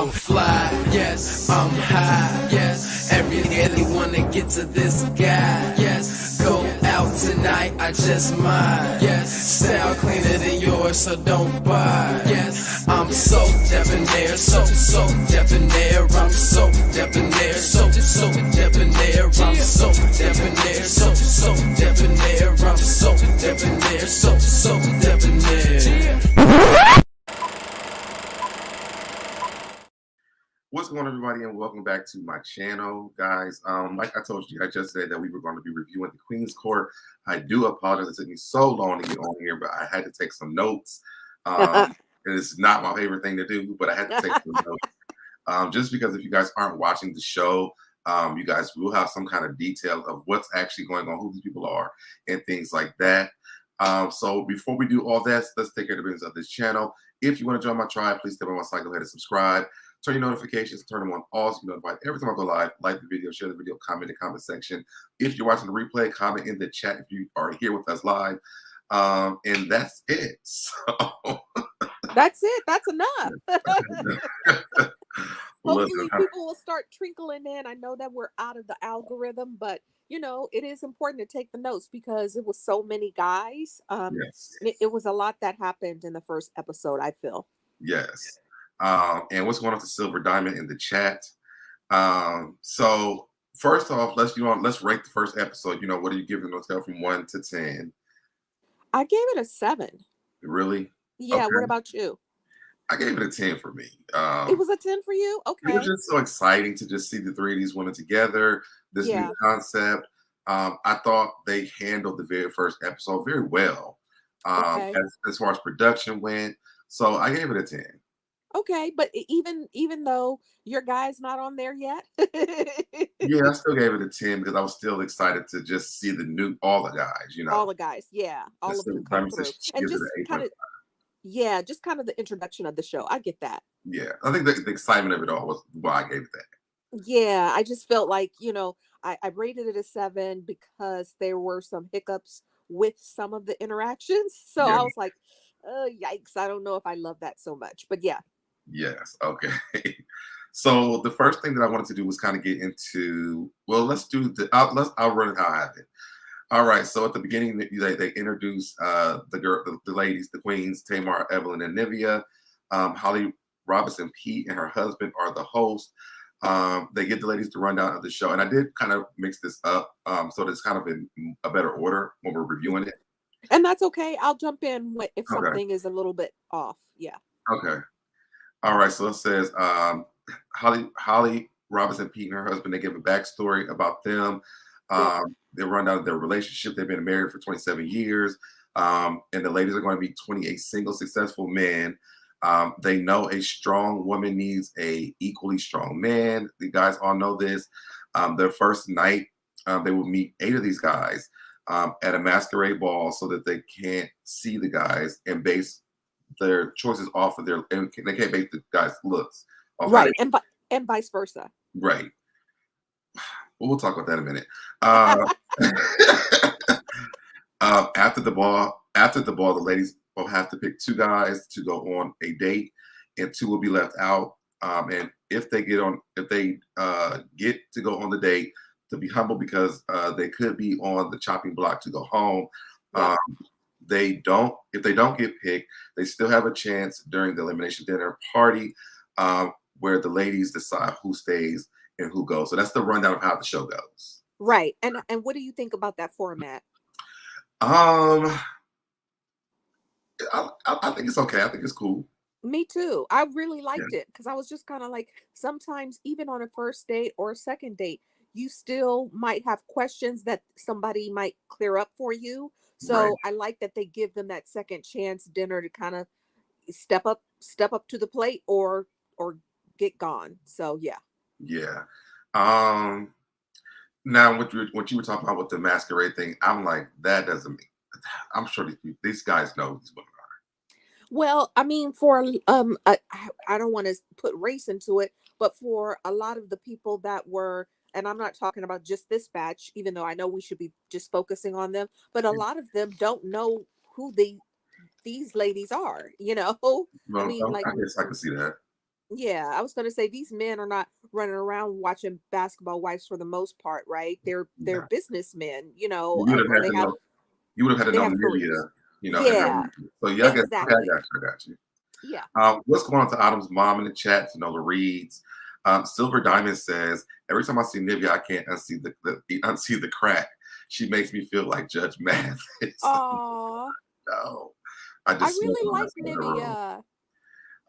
I'm fly, yes, I'm high, yes. Every wanna get to this guy, yes. Go out tonight, I just might, yes. Style cleaner than yours, so don't buy, yes. I'm so debonair, so debonair. I'm so debonair, so debonair. I'm so debonair, so debonair. I'm so debonair, so debonair. What's going on, everybody, and welcome back to my channel, guys. Like I told you, I just said that we were going to be reviewing the Queen's Court. I do apologize. It took me so long to get on here, but I had to take some notes. And it's not my favorite thing to do, but I had to take some notes. Just because if you guys aren't watching the show, you guys will have some kind of detail of what's actually going on, who these people are, and things like that. So before we do all that, let's take care of the business of this channel. If you want to join my tribe, please step on my side, go ahead and subscribe. Turn your notifications, turn them on all so you're notified every time I go live. Like the video, share the video, comment in the comment section. If you're watching the replay, comment in the chat if you are here with us live. And that's it. So that's it. That's enough. Hopefully people will start trickling in. I know that we're out of the algorithm, but you know, it is important to take the notes because it was so many guys. Yes. It was a lot that happened in the first episode, I feel. Yes. And what's going on to Silver Diamond in the chat? So first off, let's rate the first episode. You know, what are you giving the scale from 1 to 10? I gave it a 7. Really? Yeah. Okay. What about you? I gave it a 10 for me. It was a 10 for you? Okay. It was just so exciting to just see the three of these women together, this new concept. I thought they handled the very first episode very well, as far as production went. So I gave it a 10. Okay, but even though your guy's not on there yet, yeah, I still gave it a 10 because I was still excited to just see all the guys, you know, all the guys, yeah, all of them come through, and just kind of the introduction of the show. I get that. Yeah, I think the excitement of it all was why I gave it that. Yeah, I just felt like, you know, I rated it a 7 because there were some hiccups with some of the interactions, so I was like, oh, yikes, I don't know if I love that so much, but yeah. Yes. Okay. So the first thing that I wanted to do was kind of get into, well, let's do I'll run it how I have it. All right. So at the beginning, they introduce the ladies, the queens, Tamar, Evelyn, and Nivea. Holly Robinson Pete and her husband are the hosts. They get the ladies to run down of the show, and I did kind of mix this up so it's kind of in a better order when we're reviewing it. And that's okay. I'll jump in if something is a little bit off. Yeah. Okay. All right, so it says Holly Robinson Pete and her husband, they give a backstory about them. They run down their relationship. They've been married for 27 years. And the ladies are going to be 28 single successful men. They know a strong woman needs a equally strong man. The guys all know this. Their first night, they will meet 8 of these guys at a masquerade ball so that they can't see the guys and base their choices off of they can't base the guys' looks off, right, and vice versa. Right. Well, we'll talk about that in a minute. After the ball, the ladies will have to pick 2 guys to go on a date, and 2 will be left out. And if they get to go on the date, to be humble because they could be on the chopping block to go home. Yeah. If they don't get picked, they still have a chance during the elimination dinner party where the ladies decide who stays and who goes. So that's the rundown of how the show goes. Right. And what do you think about that format? I think it's okay. I think it's cool. Me too. I really liked it because I was just kind of like, sometimes even on a first date or a second date, you still might have questions that somebody might clear up for you. So I like that they give them that second chance dinner to kind of step up to the plate or get gone. So yeah. Yeah. Now what you were talking about with the masquerade thing, I'm like, that doesn't mean. I'm sure these guys know who these women are. Well, I mean, for I don't want to put race into it, but for a lot of the people that were, and I'm not talking about just this batch, even though I know we should be just focusing on them, but a lot of them don't know who these ladies are, you know? Well, I guess I can see that. Yeah, I was going to say these men are not running around watching Basketball Wives for the most part, right? They're Yeah. businessmen, You would have or had to know. You would have had to they know have careers. Nivea, and her. Yeah, So yeah, I guess okay, exactly. I got you. Yeah. What's going on to Autumn's mom in the chat? Nola reads. Silver Diamond says, every time I see Nivea, I can't unsee unsee the crack. She makes me feel like Judge Mathis. Aw, No, I I just smoke really on that like side of the room. Nivea.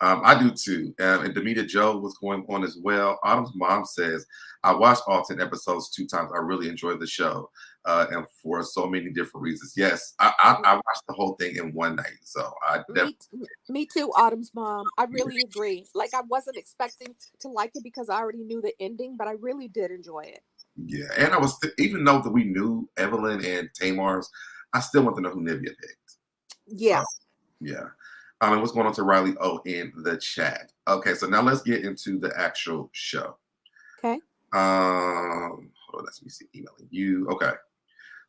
I do too. And Demita Joe was going on as well. Autumn's mom says, I watched all 10 episodes 2 times. I really enjoyed the show. And for so many different reasons. Yes, I watched the whole thing in one night. So I definitely, Me too, Autumn's mom. I really agree. Like I wasn't expecting to like it because I already knew the ending, but I really did enjoy it. yeah. And I was, even though that we knew Evelyn and Tamar's, I still want to know who Nivea picked. So, Yeah. yeah. And what's going on to Riley O in the chat? Okay, so now let's get into the actual show. Okay. Hold on, let me see. Emailing you. Okay.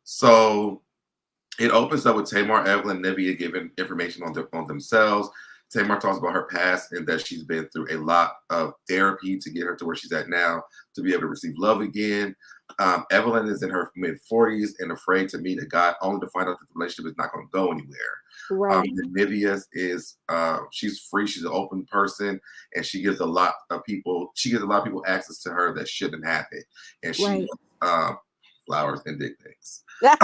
So it opens up with Tamar, Evelyn, Nivea giving information on themselves. Tamar talks about her past and that she's been through a lot of therapy to get her to where she's at now to be able to receive love again. Evelyn is in her mid-40s and afraid to meet a guy only to find out that the relationship is not going to go anywhere. Right. Nivea is she's free, she's an open person, and she gives a lot of people access to her that shouldn't have it. And she Right. flowers and dick pics. And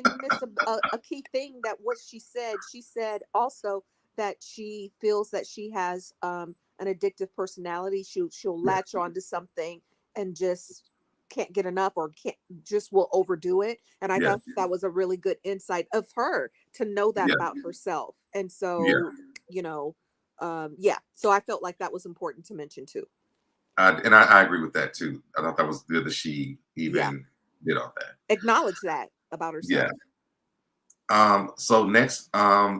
you missed a key thing that what she said. She said also that she feels that she has an addictive personality. She'll latch on to something and just can't get enough or can't just will overdo it. And I Yeah, thought that was a really good insight of her to know that yeah, about herself. And yeah. so, yeah. So I felt like that was important to mention too. I agree with that too. I thought that was good that she Yeah. even did all that. Acknowledge that about Yeah. herself. So next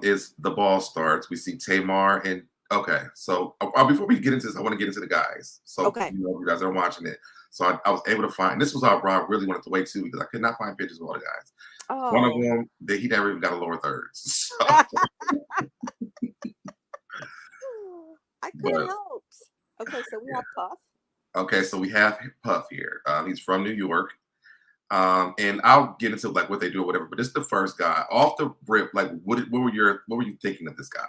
is the ball starts. We see Tamar and okay. So before we get into this, I want to get into the guys. So Okay. you guys are watching it. So I was able to find. This was our I really wanted to wait too because I could not find pictures of all the guys. One of Oh. them that he never even got a lower thirds. So, I could have but helped. Okay, so we have Puff. okay, so we have Puff here. He's from New York. And I'll get into like what they do or whatever, but this is the first guy off the rip. Like, what were you thinking of this guy?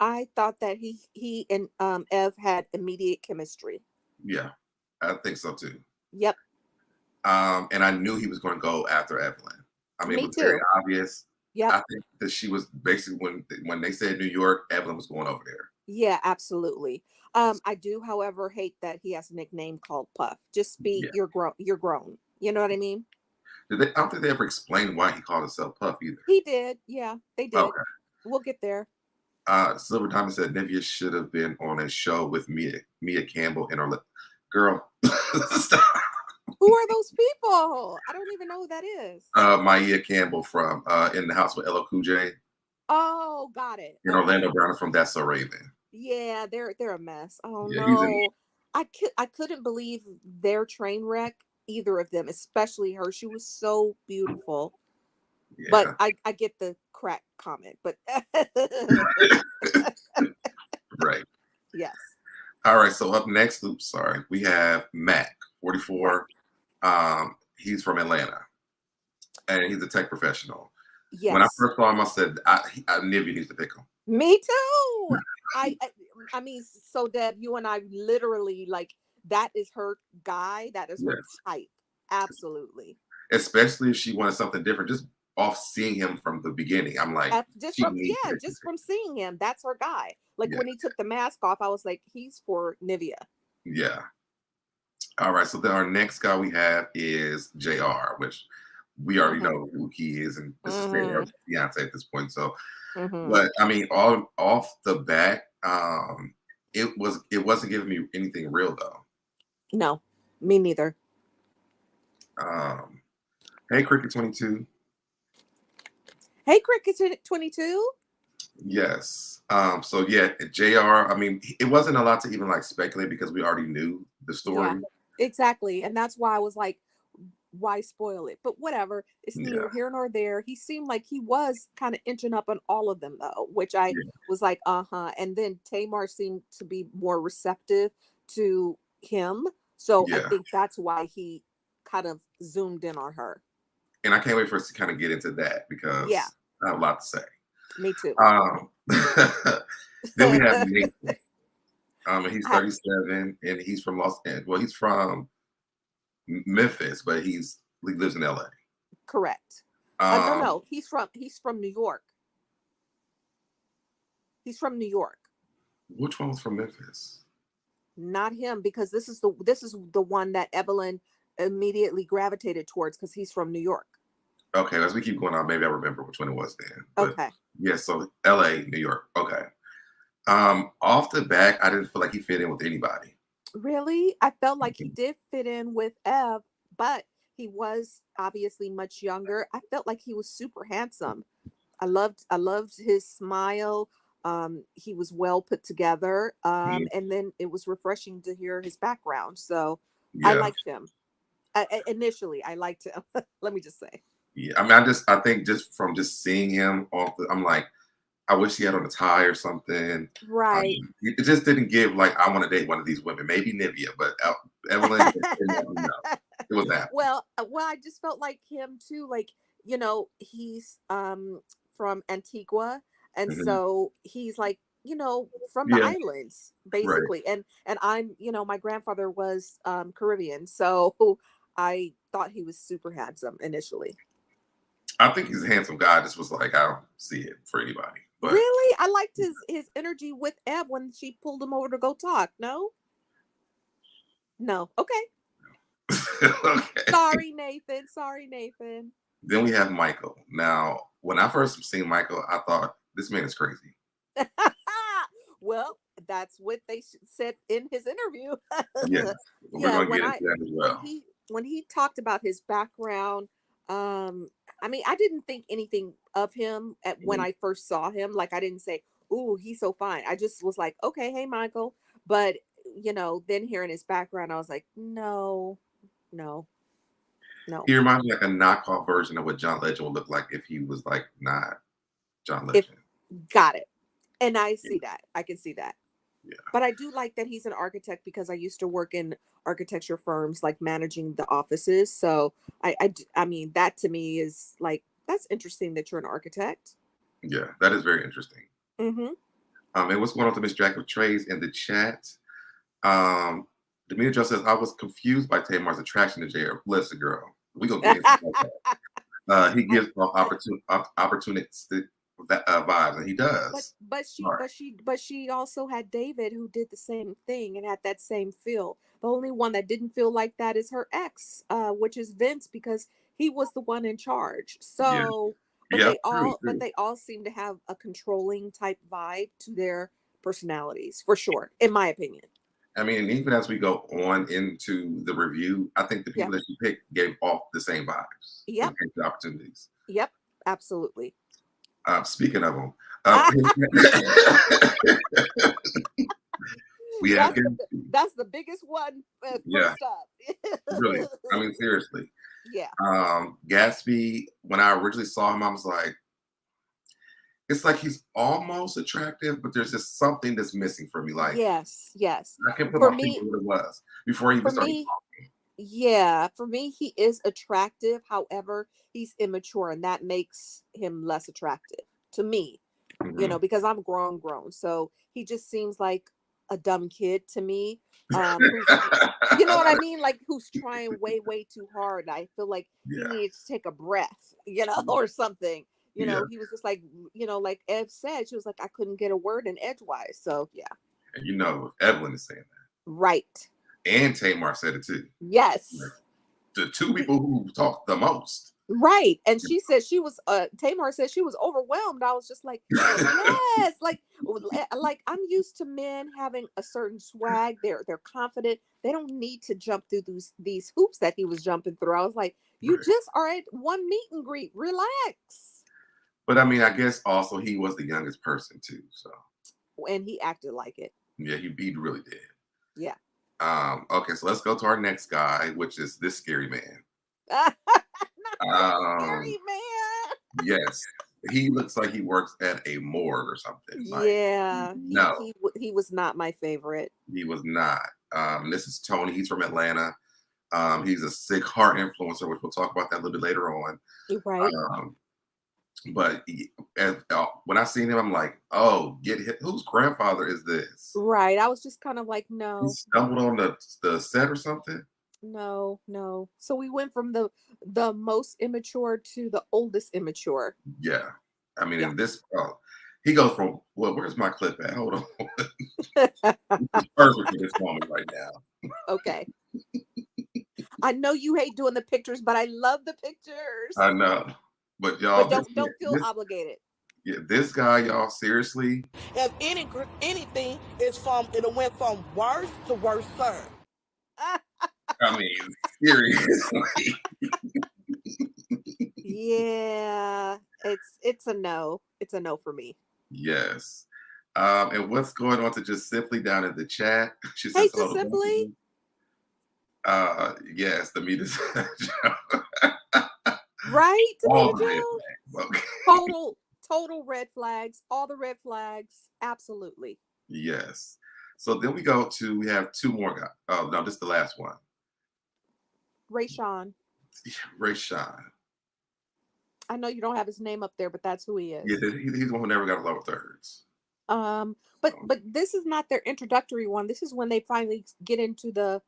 I thought that he and Ev had immediate chemistry. Yeah, I think so too. Yep. And I knew he was going to go after Evelyn. I mean, it Me was very too. obvious. Yep. I think that she was basically when they said New York, Evelyn was going over there. Yeah, absolutely. I do, however, hate that he has a nickname called Puff. Just be Yeah. you're grown. You're grown. You know what I mean? I don't think they ever explained why he called himself Puff either. He did. Yeah, they did. Okay. We'll get there. Silver Diamond said Nivea should have been on a show with Mia Campbell and her girl. Stop. Who are those people? I don't even know who that is. Maya Campbell from In the House with LL Cool J. Oh, got it. And Okay. Orlando Brown is from That's So Raven. Yeah, they're a mess. Oh Yeah, he's in. no. I couldn't believe their train wreck, either of them, especially her. She was so beautiful. But Yeah. I get the crack comment, but Right. yes. All right. So up next, we have Mac, 44. He's from Atlanta, and he's a tech professional. Yes. When I first saw him, I said, Nivea needs to pick him. Me too. I mean, so Deb, you and I literally like that is her guy. That is her type. Absolutely. Especially if she wanted something different, just off seeing him from the beginning. I'm like, just from seeing him, that's her guy. Like when he took the mask off, I was like, he's for Nivea. Yeah. All right. So then our next guy we have is JR, which we already know who he is, and this is Beyonce at this point. So, but I mean, off the bat, it wasn't giving me anything real though. No, me neither. Hey, Cricket 22. Hey, Cricket 22. Yes. So yeah, JR. I mean, it wasn't a lot to even like speculate because we already knew the story. Yeah, exactly, and that's why I was like, why spoil it? But whatever, it's Yeah. neither here nor there. He seemed like he was kind of inching up on all of them though, which I Yeah. was like, uh-huh. And then Tamar seemed to be more receptive to him. So I Yeah. think that's why he kind of zoomed in on her. And I can't wait for us to kind of get into that Yeah, because I have a lot to say. me too. Um, then we have I, Nathan. And he's 37 and he's from Los Angeles. Well, he's from Memphis, but he lives in LA. correct. No, Um, no, he's from New York. He's from New York. which one was from Memphis? Not him, because this is the one that Evelyn immediately gravitated towards because he's from New York. Okay, as we keep going on, maybe I remember which one it was then. But Okay. yeah, so LA, New York. Okay. Off the back, I didn't feel like he fit in with anybody. Really? I felt like he did fit in with Ev, but he was obviously much younger. I felt like he was super handsome. I loved his smile. He was well put together. Mhm. And then it was refreshing to hear his background. So I Yeah. liked him. Initially, I liked him. Let me just say. Yeah. I mean, I think just from just seeing him I'm like, I wish he had on a tie or something. Right. It just didn't give like I want to date one of these women. Maybe Nivea, but Evelyn, no, it was that. Well, I just felt like him too. Like, he's from Antigua, and Mhm. so he's like, from the Yeah, islands, right. basically. And I'm, my grandfather was Caribbean, so I thought he was super handsome initially. I think he's a handsome guy. I just was like, I don't see it for anybody. But Really? I liked his energy with Eb when she pulled him over to go talk. No? No. Okay. okay. Sorry, Nathan. Sorry, Nathan. Then we have Michael. Now, when I first seen Michael, I thought this man is crazy. Well, that's what they said in his interview. Yes, we're Yeah, gonna when get into I that as when well. he talked about his background, I mean, I didn't think anything of him when Mhm. I first saw him. Like, I didn't say, "Ooh, he's so fine." I just was like, "Okay, hey, Michael." But then hearing his background, I was like, "No, no, no." He reminds me like a knockoff version of what John Legend would look like if he was like not John If Legend. got it, and I Yeah, see that. I can see that. yeah, But I do like that he's an architect because I used to work in architecture firms, like managing the offices. So I mean, that to me is like, that's interesting that you're an architect. yeah. That is very interesting. Mm-hmm. And what's going on to Miss Jack of Trades in the chat? Um, Demetra says I was confused by Tamar's attraction to Jr. Bless the girl. We gonna get into that. He I, gives off opportunistic vibes, and he but does. but she Right. but she but she also had David, who did the same thing and had that same feel. The only one that didn't feel like that is her ex, which is Vince, because he was the one in charge. Yeah. So, but Yeah. they True. all but True. they all seem to have a controlling type vibe to their personalities, for sure, in my opinion. I mean, even as we go on into the review, I think the Yeah. people that you picked gave off the same vibes when Yep. it came to opportunities. Yep. Absolutely. Speaking of them, we have that's the Gatsby. that's the biggest one, Yeah, first up. really. I mean, seriously. Yeah. Gatsby, when I originally saw him, I was like, it's like he's almost attractive, but there's just something that's missing for me. Like, Yes. Yes. I can put For my finger me, on what it was before he even for started me, yeah, for me, he is attractive. However, he's immature, and that makes him less attractive to me, talking. Mhm. because I'm grown. So he just seems like a dumb kid to me. Who's, you know what I mean? Like, who's trying way too hard. I feel like he Yeah, needs to take a breath, or something. yeah. He was just like, like Ev said, she was like, I couldn't get a word in edgewise. So yeah, And if Evelyn is saying right. that, and Tamar said it too. Like, Yes. the two people who talk the most. Right. And she said she was Tamar said she was overwhelmed. I was just like, yes, like I'm used to men having a certain swag. They're confident. They don't need to jump through these hoops that he was jumping through. I was like, you Right. just are at one meet and greet. Relax. But I mean, I guess also he was the youngest person too. So And he acted like it. yeah, he really did. Yeah. Okay, so let's go to our next guy, which is this scary man. Not that Um, scary man. yes, he looks like he works at a morgue or something. Like, Yeah, no, he was not my favorite. he was not. This is Tony. He's from Atlanta. He's a sick heart influencer, which we'll talk about that a little bit later on. You're right. Um, but when I seen him, I'm like, oh, get hit. Whose grandfather is this? Right. I was just kind of like, He no, stumbled on the set or something. no, no. So we went from the most immature to the oldest immature. Yeah, I mean, Yeah. in this, he goes from well, where's my clip at? Hold on, this is perfect for this moment right now. Okay. I know you hate doing the pictures, but I love the I pictures. know, but But y'all, don't feel obligated. yeah, this guy, y'all, seriously, If anything, it went from worse to worse, sir. I mean, seriously, Yeah, it's a no. It's a no for me. yes. And what's going on to just simply down in the chat? She Hey, says just hello to both of simply you. Yes, the meat is right, all Tomato the red Joe. flags. Okay. Total red flags. All the red flags. Absolutely. Yes. So then we have two more guys. Oh no, this is the last one. Ray Sean. Ray Sean. I know you don't have his name up there, but that's who he Yeah, is. he's the one who never got a lower thirds. But this is not their introductory one. This is when they finally get into the.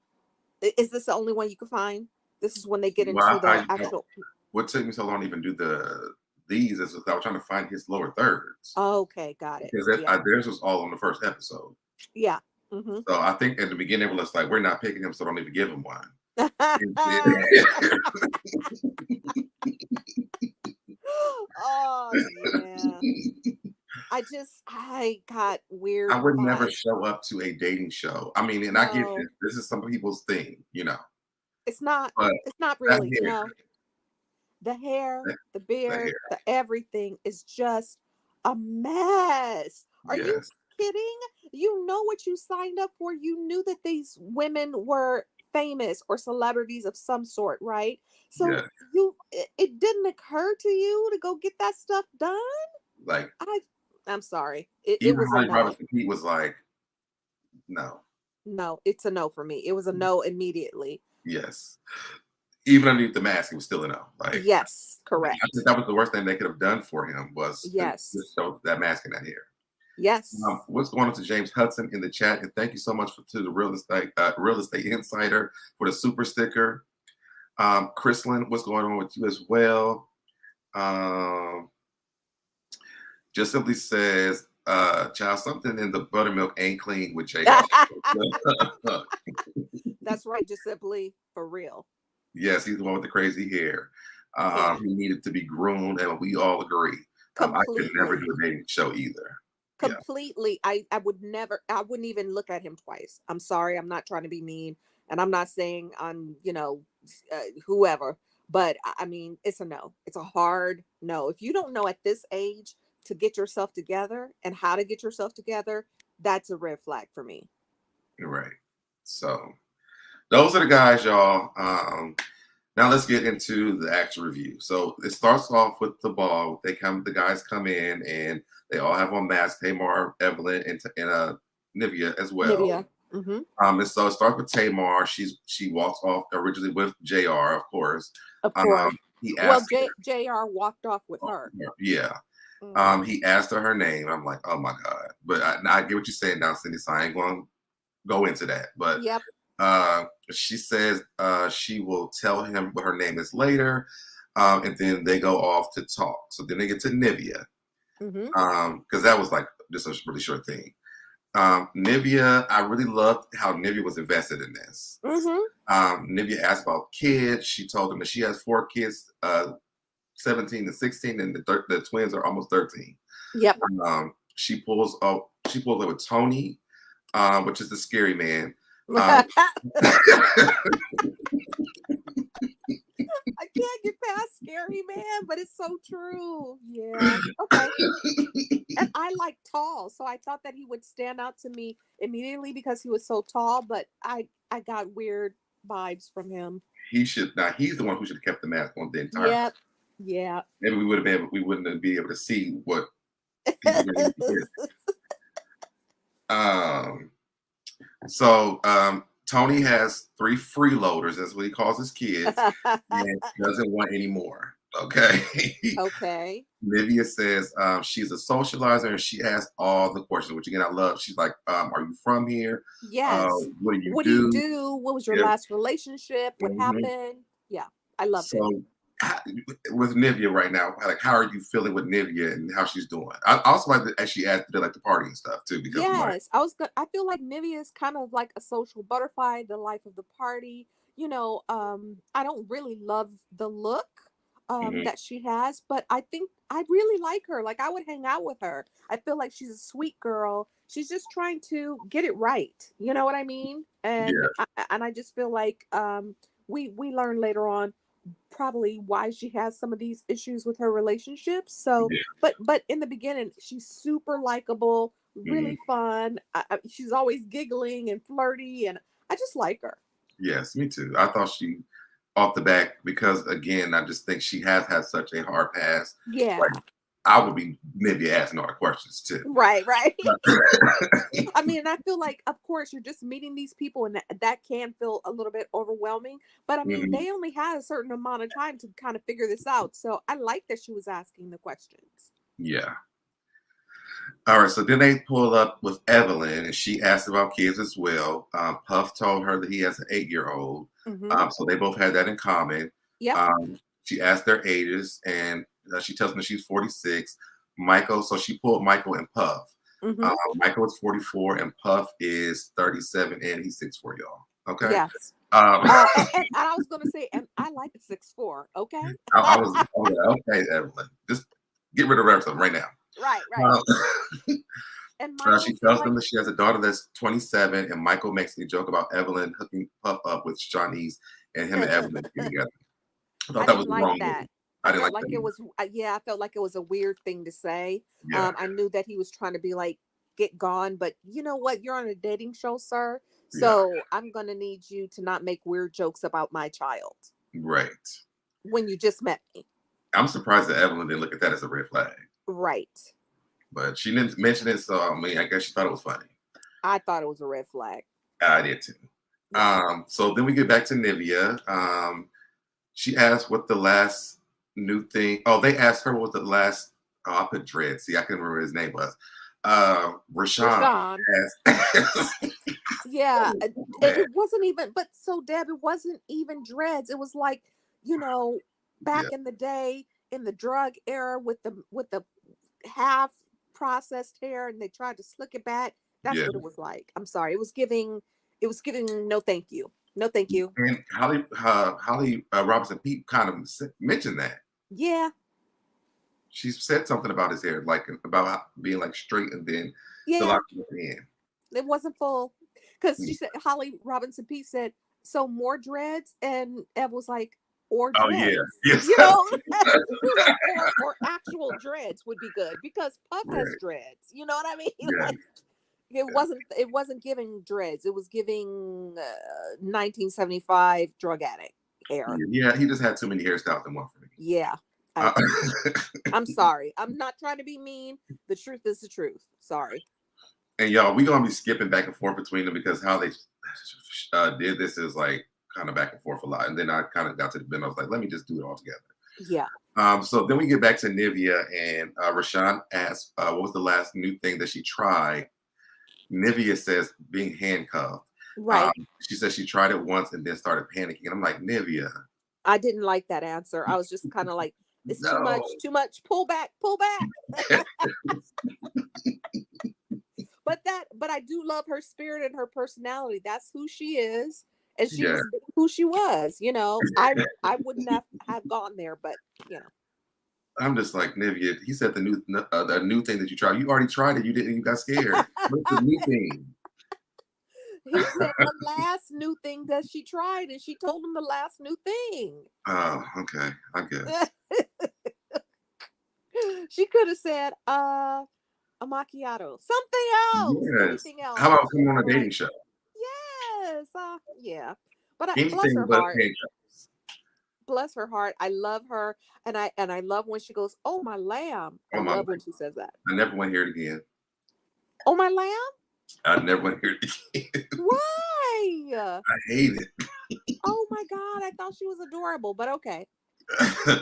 Is this the only one you can find? This is when they get into Well, the actual. what took me so long to even do these is I was trying to find his lower thirds Okay, got it. because Yeah, theirs was all on the first episode. yeah. Mm-hmm. So I think at the beginning it was like we're not picking him, so don't even give him one. Oh yeah. I got weird I would never vibes. show up to a dating show. I mean, and I get No, this. This is some people's thing, it's not. but It's not that really. hair, No, the hair, that, the that beard, hair, the everything is just a mess. Are you yes, kidding? You know what you signed up for. You knew that these women were famous or celebrities of some sort, right? So yes. it didn't occur to you to go get that stuff done. Like I I'm sorry. It even was a Holly no. Robinson Pete was like, no, No, it's a no for me. It was a no immediately. yes. Even underneath the mask, he was still a no. Like Yes, I think correct. that was the worst thing they could have done for him was to Yes. just show that mask and that hair. Yes. What's going on to James Hudson in the chat? And thank you so much to the real estate insider for the super sticker. Chrislyn, what's going on with you as well? Um, just simply says, child, something in the buttermilk ain't clean with JR. That's right, just simply for real. Yes, he's the one with the crazy hair. Yeah, He needed to be groomed, and we all agree. I could never do completely. a dating show either. Yeah, Completely. I would never, I wouldn't even look at him twice. I'm sorry. I'm not trying to be mean. And I'm not saying I'm, whoever, but I mean, it's a no. It's a hard no. If you don't know at this age to get yourself together and how to get yourself together, that's a red flag for me. you're right. So those are the guys, y'all. Now let's get into the actual review. So it starts off with the ball. The guys come in and they all have on masks. Tamar, Evelyn, and Nivea as well. Nivea. Mm-hmm. And so it starts with Tamar. She walks off originally with JR, of course. Of course. He Well, asked JR walked off with her, her. yeah. Mm-hmm. He asked her name. I'm like, oh my god. But I get what you're saying now, Cindy. So I ain't going to go into that. But Yep. she says she will tell him what her name is later, and then they go off to talk. So then they get to Nivea, Mm-hmm. because that was like just a really short thing. Nivea, I really loved how Nivea was invested in this. Mm-hmm. Nivea asked about kids. She told them that she has 4 kids, 17 to 16, and the twins are almost 13. Yep. She pulls up with Tony, which is the scary man. I can't get past scary man, but it's so true. Yeah. Okay. And I like tall, so I thought that he would stand out to me immediately because he was so tall, but I got weird vibes from him. He should not. He's the one who should have kept the mask on the entire time. Yep. Yeah. Maybe we would have been. We wouldn't have been able to see what people really did. Tony has 3 freeloaders. That's what he calls his kids, and doesn't want any more. Okay. Okay. Nivea says she's a socializer and she asks all the questions, which again I love. She's like, "Are you from here? Yes. What do you What do? do you do? What was your Yeah. last relationship? What Mhm. happened? Yeah, I loved it. So with Nivea right now, like how are you feeling with Nivea and how she's doing? I also like that as she adds to like the party and stuff too, because I'm like, Yes, I feel like Nivea is kind of like a social butterfly, the life of the party. I don't really love the look mhm, that she has, but I think I really like her. Like I would hang out with her. I feel like she's a sweet girl. She's just trying to get it right. You know what I mean? And yeah, I just feel like we learn later on probably why she has some of these issues with her relationships. So, yeah, but in the beginning, she's super likable, mhm. really fun. She's always giggling and flirty, and I just like her. Yes, me too. I thought she off the back because again, I just think she has had such a hard past. Yeah, Like I would be maybe asking all the questions too. right, right. But- I mean, I feel like, of course, you're just meeting these people, and that can feel a little bit overwhelming. But I mean, Mhm, they only had a certain amount of time to kind of figure this out. So I like that she was asking the questions. yeah. All right, so then they pull up with Evelyn, and she asked about kids as well. Puff told her that he has an 8-year-old, Mm-hmm. so they both had that in common. Yep. She asked their ages, and she tells them that she's 46. Michael, so she pulled Michael and Puff. Mm-hmm. Michael is 44, and Puff is 37, and he's 6'4", y'all. Okay. Yes. Um, And I was gonna say, and I like 6'4". Okay. I was like, okay, Evelyn, just get rid of the rest of them right now. Right. Right. Uh, And She Michael's tells like, them that she has a daughter that's 27, and Michael makes a joke about Evelyn hooking Puff up with Shawnee's and him and Evelyn getting together. I thought I that was didn't the like wrong that. move. I I didn't felt like like that it move. was, yeah, I felt like it was a weird thing to say. Yeah, I knew that he was trying to be like, get gone, but you know what? You're on a dating show, sir. yeah, So I'm gonna need you to not make weird jokes about my child right. when you just met me. I'm surprised that Evelyn didn't look at that as a red flag, Right. but she didn't mention it, so I mean, I guess she thought it was funny. I thought it was a red flag. I did too. Yeah. So then we get back to Nivea. She asked what the last new thing. Oh, they asked her what the last. Oh, I put Dread. See, I couldn't remember his name was. Rashawn Rashawn. asked. Yeah, Man, it wasn't even, but so Deb, it wasn't even dreads. It was like, back yeah, in the day in the drug era with the half processed hair, and they tried to slick it back. That's yeah. what it was like. I'm sorry. It was giving no thank you. No thank you. And Holly Robinson Pete kind of mentioned that. Yeah. She said something about his hair, like about being like straight and then the Yeah. lock at the end. It wasn't full. Because Mm. she said, Holly Robinson Pete said, so more dreads, and Ev was like, or Oh yeah, dreads. yes, She was like, or actual dreads would be good because Puff has right, dreads. You know what I mean? yeah, Like, it wasn't giving dreads. It was giving 1975 drug addict era. yeah. He just had too many hairstyles in one for me. Yeah. Uh, I'm sorry. I'm not trying to be mean. The truth is the truth. Sorry. and y'all, we gonna be skipping back and forth between them because how they did this is like kind of back and forth a lot. And then I kind of got to the bend. I was like, let me just do it all together. Yeah. So then we get back to Nivea, and Rashawn asks, what was the last new thing that she tried? Nivea says being handcuffed. Right. She says she tried it once and then started panicking. And I'm like, Nivea, I didn't like that answer. I was just kind of like, it's too much, no. too much. Pull back, pull back. But I do love her spirit and her personality. That's who she is, and she Yeah. was who she was. I wouldn't have gone there, but I'm just like, Nivea, he said the new thing that you tried. You already tried it. You didn't. You got scared. What's the new thing? he said the last new thing that she tried, and she told him the last new thing. Oh, okay. I guess. She could have said a macchiato, something else, Yes. anything else. How about But she coming on a was dating like, show? yes, yeah. But bless Anything her but heart. handcuffs. Bless her heart. I love her, and I love when she goes, "Oh my lamb." I Oh my love life. when she says that. I never want to hear it again. Oh my lamb. I never want to hear it again. Why? I hate Oh my God, I thought she was adorable, but okay. it.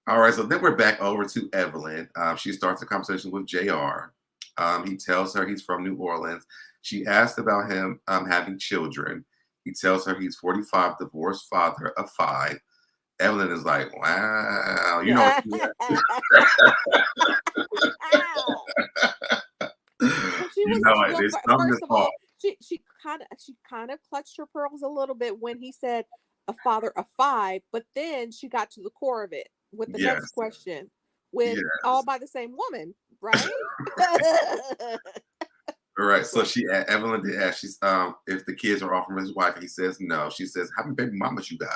All right, so then we're back over to Evelyn. She starts a conversation with JR. He tells her he's from New Orleans. She asked about him having children. He tells her he's 45, divorced father of 5. Evelyn is like, wow, you know what she Well, she you was know it. well. It's something First that's of fault. all, she kind of clutched her pearls a little bit when he said a father of 5, but then she got to the core of it with the next Yes, question, with all yes. by the same woman, right? All right. So Right, she Evelyn did ask she's if the kids are all from his wife. He says no. She says, how many baby mamas you got?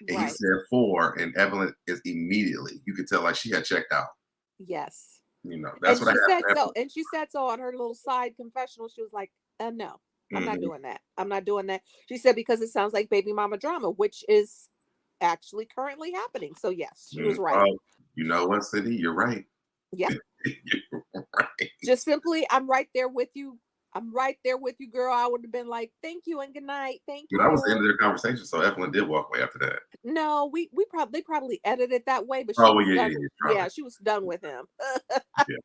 And he right. said 4. And Evelyn is immediately, you could tell like she had checked out. Yes. You know, that's And what I she have said for so. Evelyn. And she said so on her little side confessional. She was like, no, I'm not Mhm. doing that. I'm not doing that. She said, because it sounds like baby mama drama, which is actually currently happening. So, yes, she was right. Oh, you know what, Cindy? You're right. Yeah. You're right. Just simply, I'm right there with you. I'm right there with you, girl. I would have been like, thank you and good night. Thank But that was the end you. of their conversation. So Evelyn did walk away after that. No, we probably they probably edited it that way, but she Oh, well, was yeah, done. yeah, yeah, probably. Yeah, she was done with him. Yeah.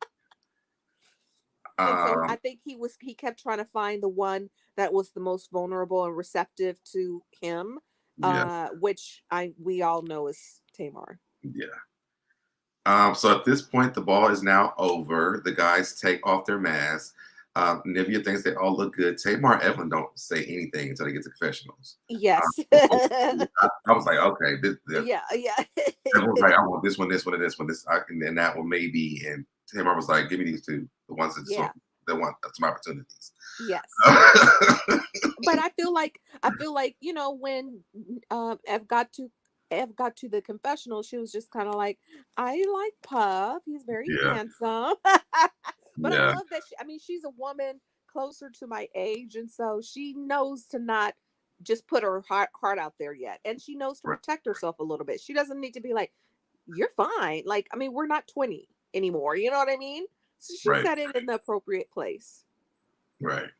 And so I Um, think he kept trying to find the one that was the most vulnerable and receptive to him, yeah, which we all know is Tamar. yeah. So at this point, the ball is now over. The guys take off their masks. Nivea thinks they all look good. Tamar and Evelyn don't say anything until they get to confessionals. Yes. I was like, okay, this, Yeah, yeah. everyone's like, I want this one, this one, and this one, this, and that one maybe. And Tamar was like, give me these 2, the ones that Yeah. that want some opportunities. Yes. But I feel like when Ev got to the confessional, she was just kind of like, I like Puff, he's very Yeah, handsome. But I yeah, love that she's a woman closer to my age, and so she knows to not just put her heart out there yet, and she knows to right, protect herself a little bit. She doesn't need to be like, you're fine, like, I mean, we're not 20 anymore, you know what I mean? So she right, said it in the appropriate place. right.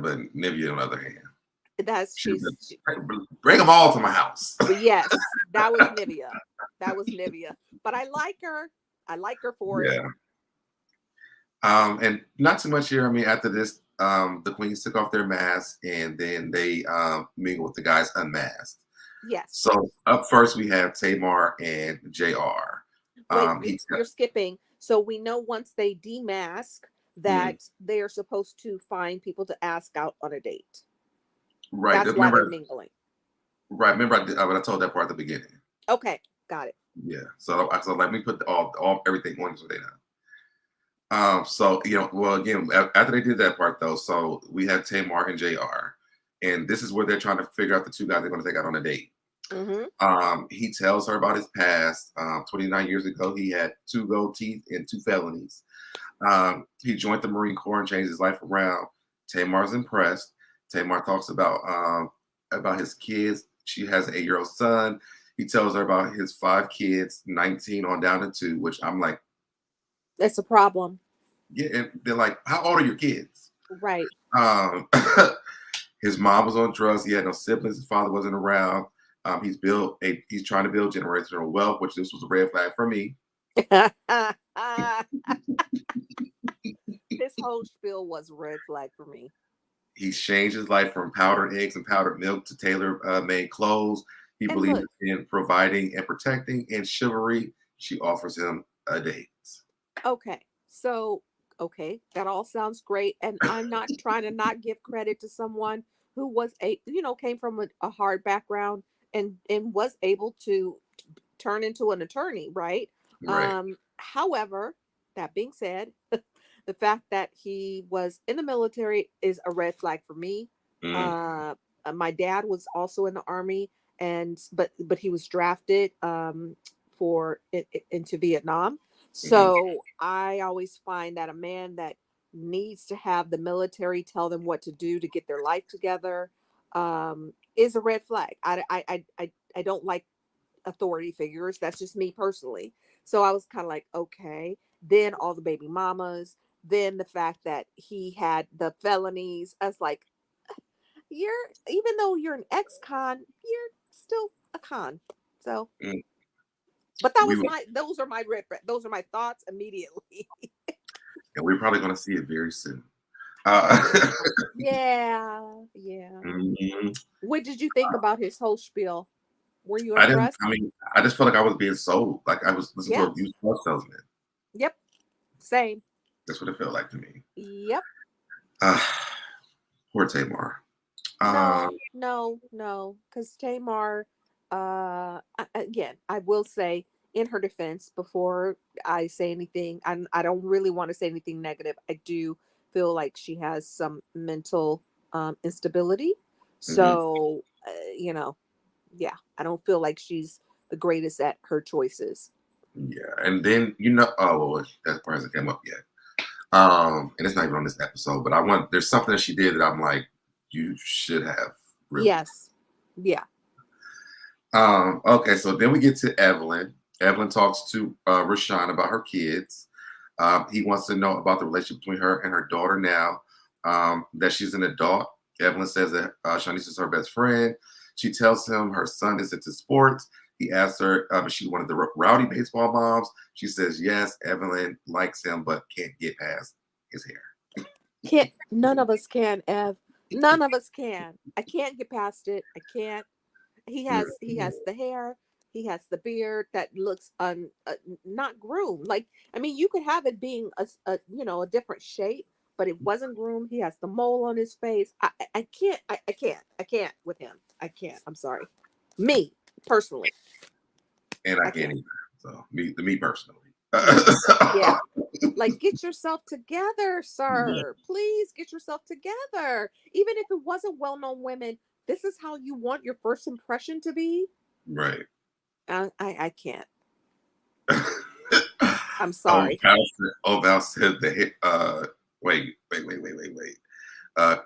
But Nivea, on the other hand, That's she was she, like, bring them all to my house. But yes, that was Nivea. That was Nivea. But I like her. I like her for it. Yeah. And not too much here. I mean, after this, the queens took off their masks and then they mingled with the guys unmasked. Yes. So up first we have Tamar and JR. Wait, He you're skipping. So we know once they demask mm, that they are supposed to find people to ask out on a date. right. That's why they're Remember, mingling. right. Remember, but I told that part at the beginning. Okay, got it. Yeah. So let me put all everything on so they know. So well, again, after they did that part though, so we have Tamar and JR, and this is where they're trying to figure out the 2 guys they're going to take out on a date. Mm-hmm. He tells her about his past. 29 years ago, he had 2 gold teeth and 2 felonies. He joined the Marine Corps and changed his life around. Tamar's impressed. Tamar talks about his kids. She has an 8-year-old son. He tells her about his 5 kids, 19 on down to 2, which I'm like, It's a problem. yeah. And they're like, how old are your kids? Right. Um, his mom was on drugs. He had no siblings. His father wasn't around. He's trying to build generational wealth, which this was a red flag for me. This whole spiel was a red flag for me. He's changed his life from powdered eggs and powdered milk to tailor-made clothes. He And believes look, in providing and protecting and chivalry. She offers him a date. okay. So, okay, that all sounds great. And I'm not trying to not give credit to someone who was came from a hard background and was able to turn into an attorney, right? Right. However, that being said, the fact that he was in the military is a red flag for me. Mm, My dad was also in the army, but he was drafted into Vietnam. mhm. So I always find that a man that needs to have the military tell them what to do to get their life together, is a red flag. I don't like authority figures. That's just me personally. So I was kind of like, okay. Then all the baby mamas, then the fact that he had the felonies. I was like, you're, even though you're an ex-con, you're still a con. So, Mm. but that We was will, those are my those are my thoughts immediately. and we're probably going to see it very soon. Uh, Yeah, yeah. mhm. What did you think about his whole spiel? Were you I didn't. impressed? I mean, I just felt like I was being sold. Like I was listening to Yeah. a used car salesman. Yep. Same. That's what it felt like to me. Yep. Uh, Poor Tamar. No, no, no. Because Tamar, again, I will say in her defense, before I say anything, I don't really want to say anything negative. I do feel like she has some mental instability. Mhm. So, you know, yeah, I don't feel like she's the greatest at her choices. Yeah, and then well, that part hasn't come up yet. And it's not even on this episode, but there's something that she did that I'm like, you should have really. Yes. Yeah. Okay, so then we get to Evelyn. Evelyn talks to Rashawn about her kids. He wants to know about the relationship between her and her daughter now that she's an adult. Evelyn says that Shanice is her best friend. She tells him her son is into sports. He asks her if she's one of the rowdy baseball moms. She says yes. Evelyn likes him, but can't get past his hair. Can't, none of us can, Ev. None of us can. I can't get past it. I can't. He has the hair, he has the beard that looks not groomed. Like, I mean, you could have it being a different shape, but it wasn't groomed. He has the mole on his face. I can't. I can't with him. I can't. I'm sorry. Me personally, And I I can't can't. either. So me personally. Yeah. Yeah. Like, get yourself together, Yeah, sir. Please get yourself together. Even if it wasn't well-known women, this is how you want your first impression to be. right. I can't. I'm Oh, sorry. Val said the wait.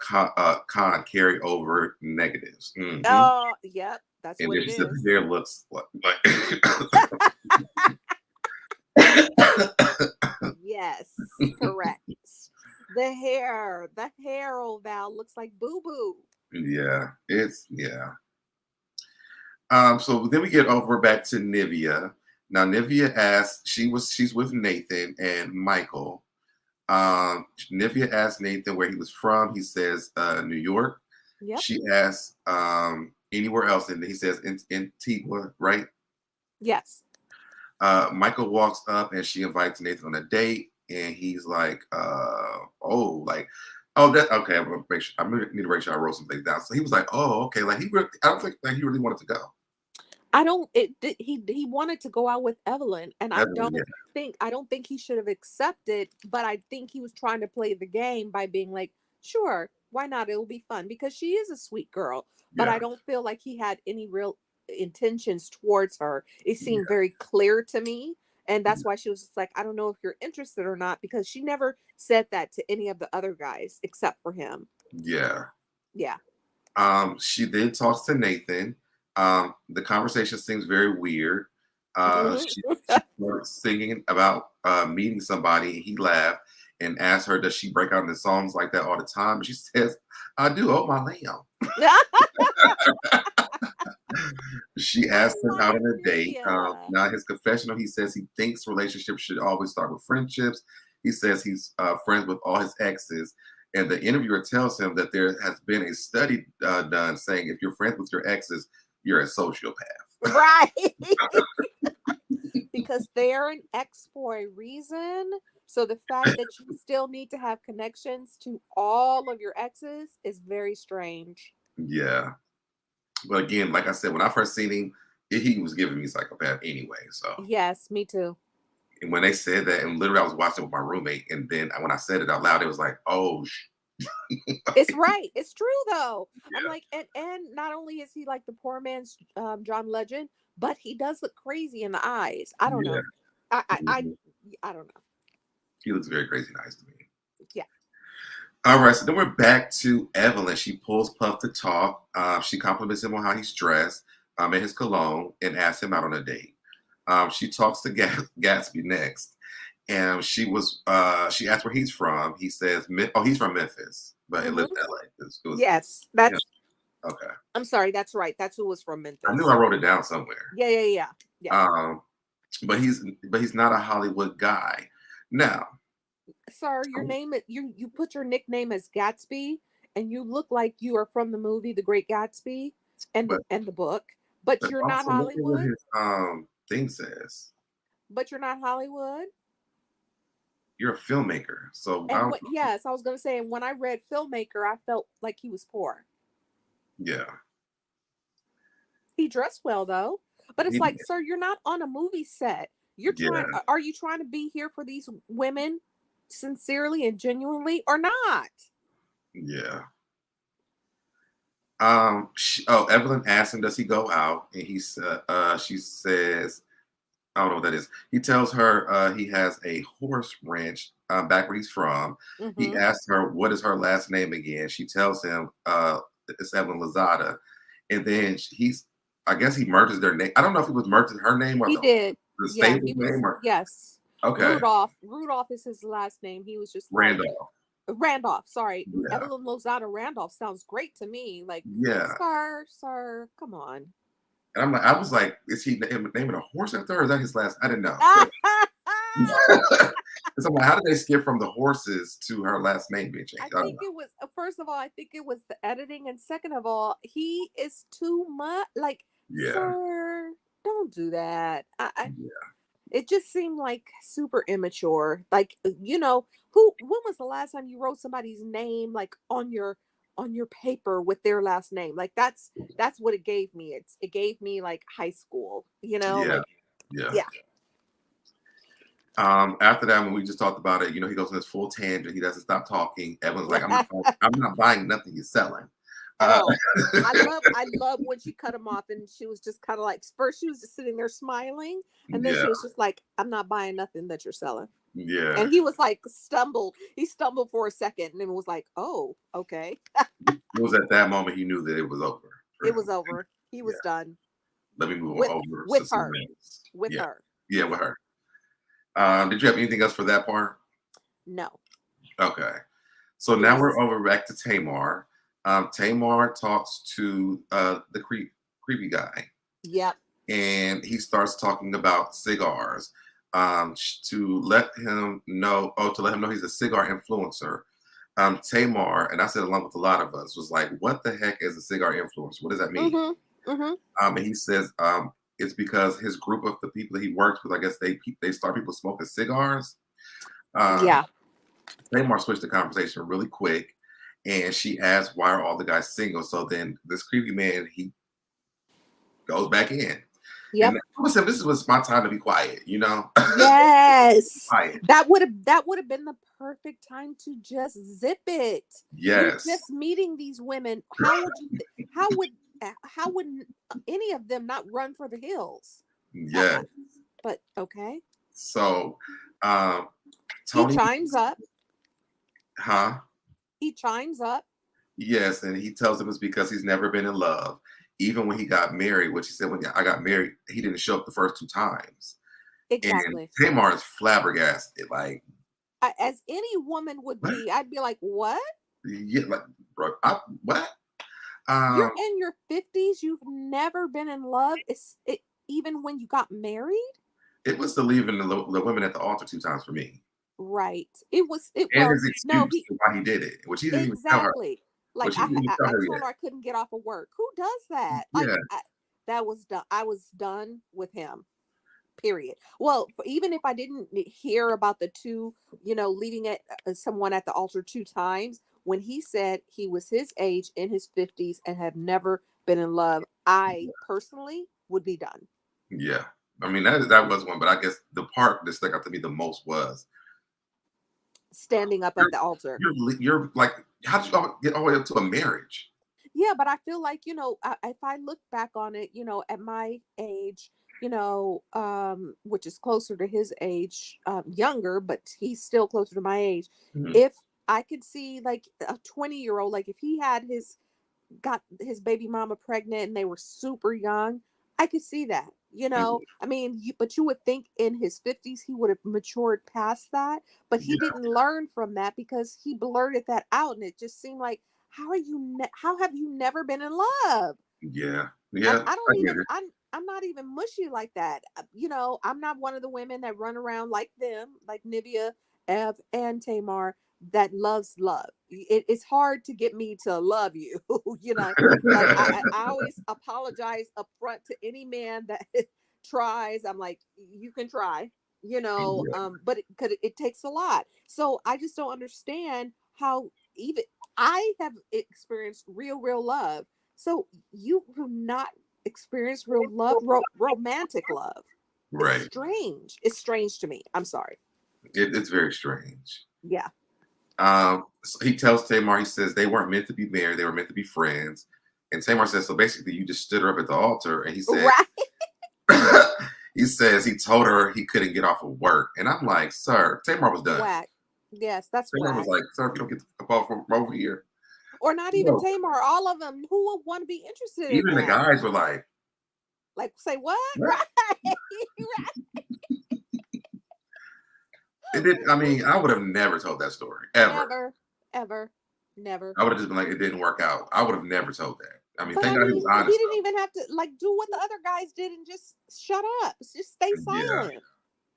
Con carry over negatives. Mhm. Oh, yep, that's And what then it she said the is. hair looks like Yes, correct. The hair, old Val, looks like boo boo. yeah, yeah. So then we get over back to Nivea. Now Nivea asks, she's with Nathan and Michael. Nivea asked Nathan where he was from. He says New York. Yep. She asks anywhere else, and he says in Antigua, right? Yes. Michael walks up and she invites Nathan on a date, and he's like, oh, that okay. I'm gonna make sure. I need to make sure I wrote some things down. So he was like, oh, okay. Like I don't think like he really wanted to go. I don't. He wanted to go out with Evelyn, and I Evelyn, don't yeah, think he should have accepted. But I think he was trying to play the game by being like, sure, why not? It'll be fun because she is a sweet girl. But yeah, I don't feel like he had any real intentions towards her. It seemed yeah, very clear to me, and that's why she was just like, I don't know if you're interested or not, because she never said that to any of the other guys except for him. yeah. Yeah. She then talks to Nathan. The conversation seems very weird. She starts singing about meeting somebody. He laughed and asked her, does she break out into songs like that all the time? And she says, I do. Oh, my lamb. She I asked him out like on a date. Nivea. Now, his confessional, he says he thinks relationships should always start with friendships. He says he's friends with all his exes. And the interviewer tells him that there has been a study done saying if you're friends with your exes, you're a sociopath. Right. Because they're an ex for a reason. So the fact that you still need to have connections to all of your exes is very strange. Yeah. But again, like I said, when I first seen him, he was giving me psychopath anyway. So Yes, me too. and when they said that, and literally I was watching with my roommate, and then when I said it out loud, it was like, oh, It's right. It's true though. I'm yeah, like, and not only is he like the poor man's John Legend, but he does look crazy in the eyes. I don't yeah. know. I I I, Mhm. I don't know. He looks very crazy nice to me. Yeah. All right, so then we're back to Evelyn. She pulls Puff to talk. She compliments him on how he's dressed, and his cologne, and asks him out on a date. She talks to Gatsby next, and she asked where he's from. He says, "Oh, he's from Memphis, but it lives in LA." Yes, Yeah, that's. okay. I'm sorry. That's right. That's who was from Memphis. I knew I wrote it down somewhere. Yeah. Um, but he's not a Hollywood guy. Now, Sir, your name you put your nickname as Gatsby, and you look like you are from the movie The Great Gatsby but and the book, but you're not also look at what Hollywood. his thing says. But you're not Hollywood. You're a filmmaker, so I And don't. what? Yes, I was going to say. And when I read filmmaker, I felt like he was poor. Yeah, He dressed well though, but it's he like, did. sir, you're not on a movie set. You're Yeah, trying. Are you trying to be here for these women, sincerely and genuinely, or not? yeah. Evelyn asked him, "Does he go out?" And she says, "I don't know what that is." He tells her he has a horse ranch back where he's from. He Mm-hmm. asks her, "What is her last name again?" She tells him it's Evelyn Lozada, and then I guess he merges their name. I don't know if it was merging her name or He did. the Yeah, stable he was. name or Yes. okay, Rudolph. Rudolph is his last name. He was just like Randolph. Randolph. Sorry. Yeah, Evelyn Lozada Randolph sounds great to me. Like, yeah. sir, come on. And I was like, is he naming a horse after her? Or is that his last? I didn't know. So I'm like, how did they skip from the horses to her last name being changed? I I don't think know. it was first of all, I think it was the editing, and second of all, he is too much. Like, Yeah, sir, don't do that. yeah. It just seemed like super immature. Like, who? When was the last time you wrote somebody's name like on your paper with their last name? Like that's what it gave me. It gave me like high school. Yeah, Like yeah. yeah. After that, when we just talked about it, he goes on this full tangent. He doesn't stop talking. Everyone's like, I'm not buying nothing you're selling. Uh, Oh, I love when she cut him off, and she was just kind of like, first she was just sitting there smiling, and then yeah, she was just like, I'm not buying nothing that you're selling. yeah. And he was like he stumbled for a second, and then was like, oh, okay. It was at that moment he knew that it was over for It him. was over. He was Yeah. done Let me move with on over to with some her. names. With Yeah, her. yeah, with her. Did you have anything else for that part? No. Okay. So now we're over back to Tamar. Tamar talks to the creepy guy, Yep. and he starts talking about cigars to let him know. Oh, to let him know he's a cigar influencer. Tamar, and I said along with a lot of us, was like, "What the heck is a cigar influencer? What does that mean?" Mm-hmm. Mm-hmm. And he says it's because his group of the people that he works with, I guess they start people smoking cigars. Um, Yeah. Tamar switched the conversation really quick, and she asked, "Why are all the guys single?" So then this creepy man he goes back in, Yep. and this was my time to be quiet. Yes. Quiet. That would have been the perfect time to just zip it. You're Yes. just meeting these women. How would any of them not run for the hills? Yes. But okay. So, He Tony, chimes up. huh? He chimes up. Yes, and he tells him it's because he's never been in love. Even when he got married, which he said when I got married, he didn't show up the first 2 times. Exactly. And Tamar is flabbergasted, like, As any woman would what? be, I'd be like, what? Yeah, like, bro, what? You're in your 50s. You've never been in love. Even when you got married. It was the leaving the women at the altar 2 times for me. Right. It was. And his excuse to why he did it, which he didn't even tell her. Exactly. Like Which he didn't even tell I her told yet. her I couldn't get off of work. Who does that? Yeah. Like that was done. I was done with him. Period. Well, even if I didn't hear about the two, leaving it someone at the altar 2 times, when he said he was his age in his 50s and had never been in love, I personally would be done. Yeah. I mean, that was one, but I guess the part that stuck out to me the most was standing up at the altar. You're like, how did you get all the way up to a marriage? Yeah, but I feel like, if I look back on it, at my age, which is closer to his age, younger, but he's still closer to my age. Mhm. If I could see like a 20-year-old, like if he had got his baby mama pregnant and they were super young, I could see that. I mean, but you would think in his 50s he would have matured past that, but he Yeah, didn't learn from that because he blurted that out, and it just seemed like, how have you never been in love? yeah, And yeah. I I don't get even it. I'm not even mushy like that. I'm not one of the women that run around like them, like Nivea, Ev, and Tamar, that loves love. It's hard to get me to love you. Like I always apologize up front to any man that tries. I'm like, you can try, Yeah, but it takes a lot. So I just don't understand how even I have experienced real love. So you have not experienced real love, romantic love. It's right. strange. It's strange to me. I'm sorry. It's very strange. Yeah. So he tells Tamar, he says they weren't meant to be married, they were meant to be friends. And Tamar says, so basically you just stood her up at the altar, and he said, Right. he says he told her he couldn't get off of work. And I'm like, sir, Tamar was done. Whack. Yes, that's Tamar was whack. like, sir, if you don't get the fuck off from over here. Or not even No. Tamar. All of them. Who would want to be interested in Even the that? guys were like, Like, say what? what? Right. It did, I mean, I would have never told that story. Ever. Never, ever, never. I would have just been like, it didn't work out. I would have never told that. I mean, But thank I God he was mean, he honest didn't though. even have to like do what the other guys did and just shut up. Just stay Yeah, silent.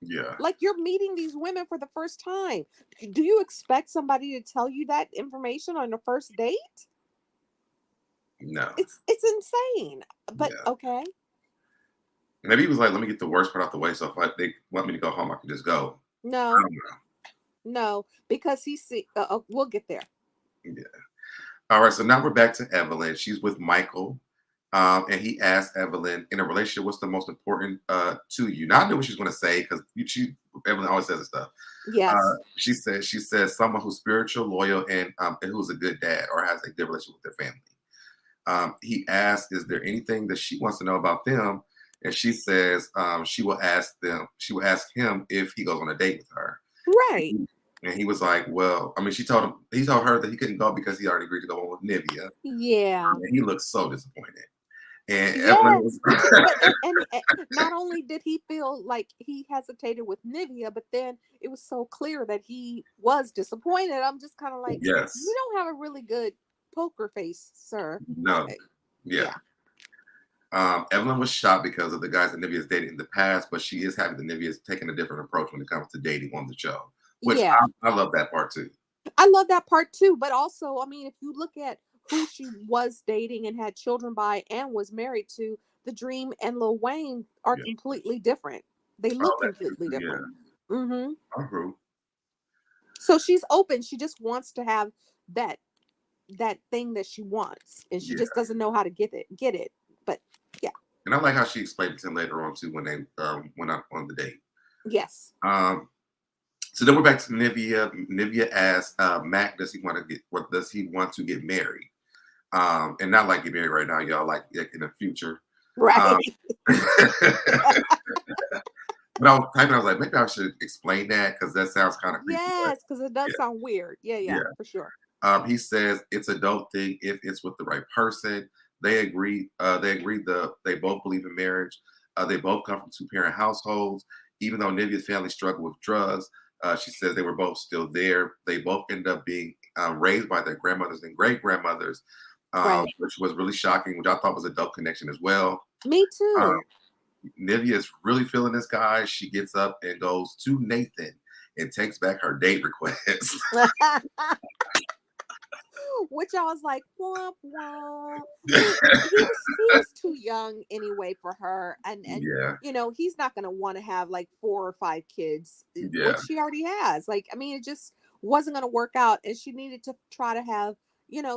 yeah. Like, you're meeting these women for the first time. Do you expect somebody to tell you that information on the first date? No. It's insane. But Yeah. okay. Maybe he was like, let me get the worst part out the way. So if they want me to go home, I can just go. I No, don't know. no, because we'll get there. Yeah. All right. So now we're back to Evelyn. She's with Michael. And he asked Evelyn, in a relationship, what's the most important to you? Now I knew what she was going to say because Evelyn always says this stuff. Yes. She says someone who's spiritual, loyal, and who's a good dad or has a good relationship with their family. He asked, is there anything that she wants to know about them? And she says she will ask him if he goes on a date with her. Right. And he was like, well, I mean, he told her that he couldn't go because he already agreed to go on with Nivea. Yeah. And he looked so disappointed. And Evelyn was Yes, but not only did he feel like he hesitated with Nivea, but then it was so clear that he was disappointed. I'm just kind of like, you yes, don't have a really good poker face, sir. no, yeah. Yeah. Evelyn was shocked because of the guys that Nivea's dated in the past, but she is happy that Nivea's taking a different approach when it comes to dating on the show, which Yeah. I love that part too. I love that part too, but also, I mean, if you look at who she was dating and had children by and was married to, The Dream and Lil Wayne are Yeah. completely different. They Oh, look that's completely true. Yeah, different. Mm-hmm. I agree. So she's open. She just wants to have that thing that she wants, and she Yeah, just doesn't know how to get it. But yeah. and I like how she explained it to him later on too when they went out on the date. Yes. So then we're back to Nivea. Nivea asked Mac, does he want to get married? And not like get married right now, y'all, like in the future. Right. Um, but I was typing, I was like, maybe I should explain that because that sounds kind of creepy. But Yes, because it does yeah, sound weird. Yeah, yeah. for sure. He says it's adult thing if it's with the right person. They agree. They both believe in marriage. They both come from two-parent households. Even though Nivea's family struggled with drugs, she says they were both still there. They both end up being raised by their grandmothers and great grandmothers, Right. which was really shocking, which I thought was a dope connection as well. Me Um, too. Nivea is really feeling this guy. She gets up and goes to Nathan and takes back her date request. Which I was like, womp womp. He was too young anyway for her, and Yeah, he's not gonna want to have like 4 or 5 kids, yeah, which she already has. Like, I mean, it just wasn't gonna work out, and she needed to try to have,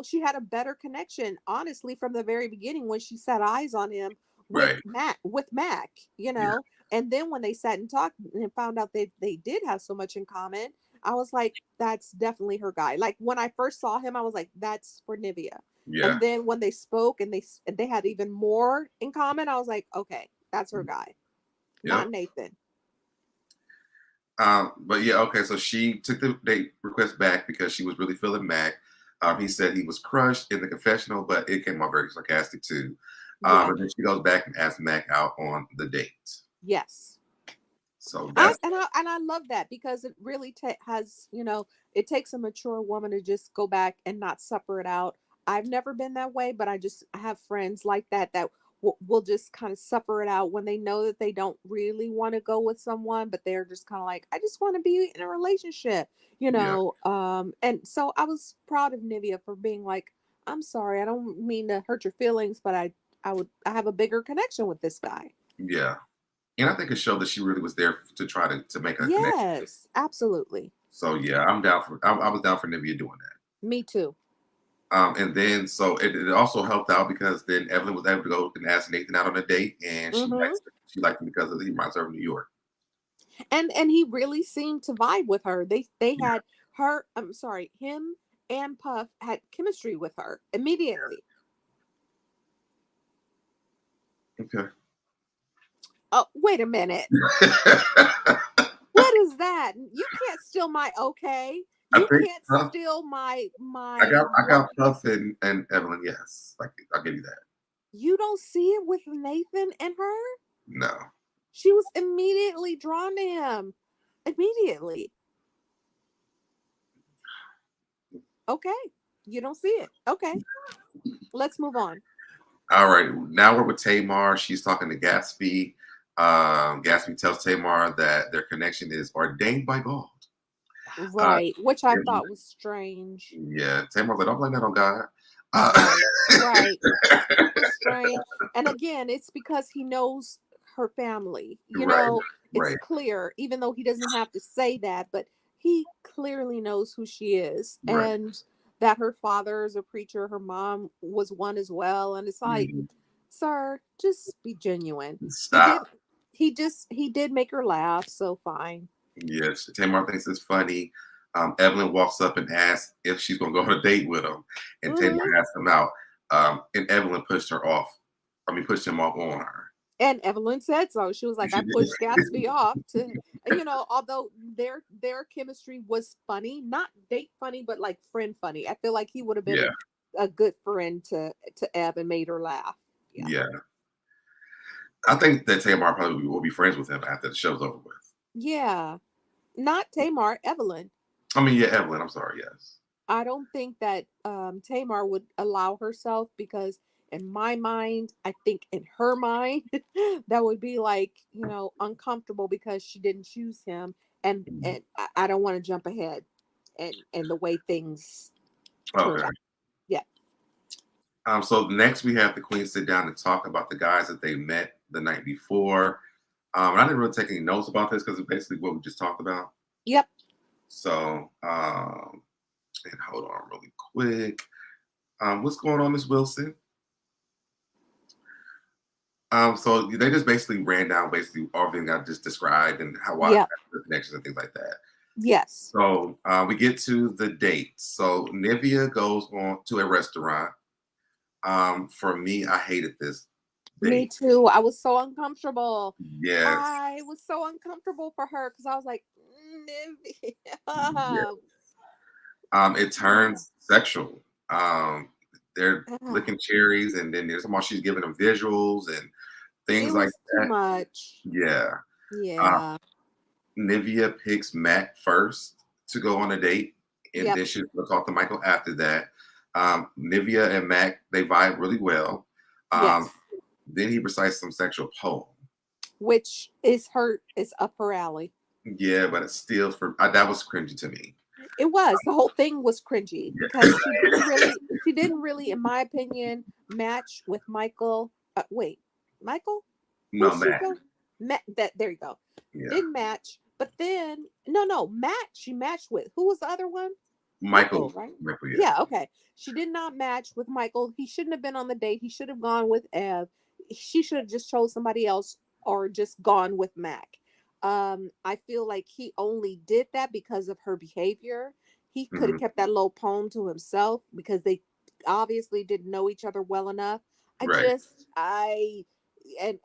she had a better connection, honestly, from the very beginning when she set eyes on him with right. Mac, Yeah, and then when they sat and talked and found out they did have so much in common, I was like, that's definitely her guy. Like, when I first saw him, I was like, that's for Nivea. yeah, And then when they spoke and they had even more in common, I was like, okay, that's her guy, yep. not Nathan. But yeah, okay. So she took the date request back because she was really feeling Mac. He said he was crushed in the confessional, but it came out very sarcastic too. Yeah. And then she goes back and asks Mac out on the date. Yes. So that's I love that because it really has, it takes a mature woman to just go back and not suffer it out. I've never been that way, but I have friends like that will just kind of suffer it out when they know that they don't really want to go with someone, but they're just kind of like, I just want to be in a relationship, yeah, and so I was proud of Nivea for being like, I'm sorry, I don't mean to hurt your feelings, but I have a bigger connection with this guy. yeah. And I think it showed that she really was there to try to make a connection. Yes, absolutely. So yeah, I'm down for. I was down for Nivea doing that. Me too. And then so it also helped out because then Evelyn was able to go and ask Nathan out on a date, and Hmm. she liked him because he reminds her of New York. And he really seemed to vibe with her. They Yeah. had her. I'm sorry, him and Puff had chemistry with her immediately. Okay. Oh, wait a minute. What is that? You can't steal my okay. I You think can't Puff, steal my I got Puff and Evelyn. Yes, like I'll give you that. You don't see it with Nathan and her? No. She was immediately drawn to him. Immediately. Okay. You don't see it. Okay. Let's move on. All right. Now we're with Tamar. She's talking to Gatsby. Gatsby tells Tamar that their connection is ordained by God. Uh, Right. Which I thought was strange. yeah, Tamar's like, don't blame that on God. Right. Right. Super strange. And again, it's because he knows her family. Right, It's right, clear, even though he doesn't have to say that, but he clearly knows who she is right. and that her father is a preacher, her mom was one as well. And it's like, Mhm. sir, just be genuine. He Stop. did he did make her laugh, so fine. Yes, Tamar thinks it's funny. Evelyn walks up and asks if she's going to go on a date with him, and Hmm. Tamar asks him out. And Evelyn pushed her off. I mean, pushed him off on her. And Evelyn said so. She was like, She I did. pushed Gatsby off to, although their chemistry was funny, not date funny, but like friend funny. I feel like he would have been Yeah, a good friend to Ev and made her laugh. Yeah. yeah. I think that Tamar probably will be friends with him after the show's over with. Yeah. Not Tamar, Evelyn. I mean, yeah, Evelyn. I'm sorry. Yes. I don't think that Tamar would allow herself because in my mind, I think in her mind, that would be like, uncomfortable because she didn't choose him. And I don't want to jump ahead and the way things turned Okay. out. Yeah. So next we have the Queen sit down and talk about the guys that they met the night before. And I didn't really take any notes about this because it's basically what we just talked about. Yep. So, and hold on really quick. What's going on, Miss Wilson? So they just basically ran down basically everything I just described and how I Yep. the connections and things like that. Yes. So we get to the date. So Nivea goes on to a restaurant. For me, I hated this Me date. too. I was so uncomfortable. Yes. I was so uncomfortable for her because I was like, Yeah. Nivea. It turns sexual. They're Ah, licking cherries, and then there's somehow she's giving them visuals and it things like was too that. much. Yeah. Uh, Yeah. Nivea picks Matt first to go on a date, and Yep. then she's gonna talk to Michael after that. Nivea and Mac they vibe really well. Um, Yes. then he recites some sexual poem. Which is up her alley. Yeah, but it's still that was cringy to me. It was. The whole thing was cringy Yeah. because she didn't really, in my opinion, match with Michael. Wait, Michael? No, Where'd she Mac. go? That there you go. Yeah, Didn't match. But then no, Matt, she matched with who was the other one? Michael, Michael. right? Michael. Yeah. Yeah, okay. She did not match with Michael. He shouldn't have been on the date. He should have gone with Ev. She should have just chose somebody else or just gone with Mac. I feel like he only did that because of her behavior. He could have Mhm. kept that little poem to himself because they obviously didn't know each other well enough. Right. I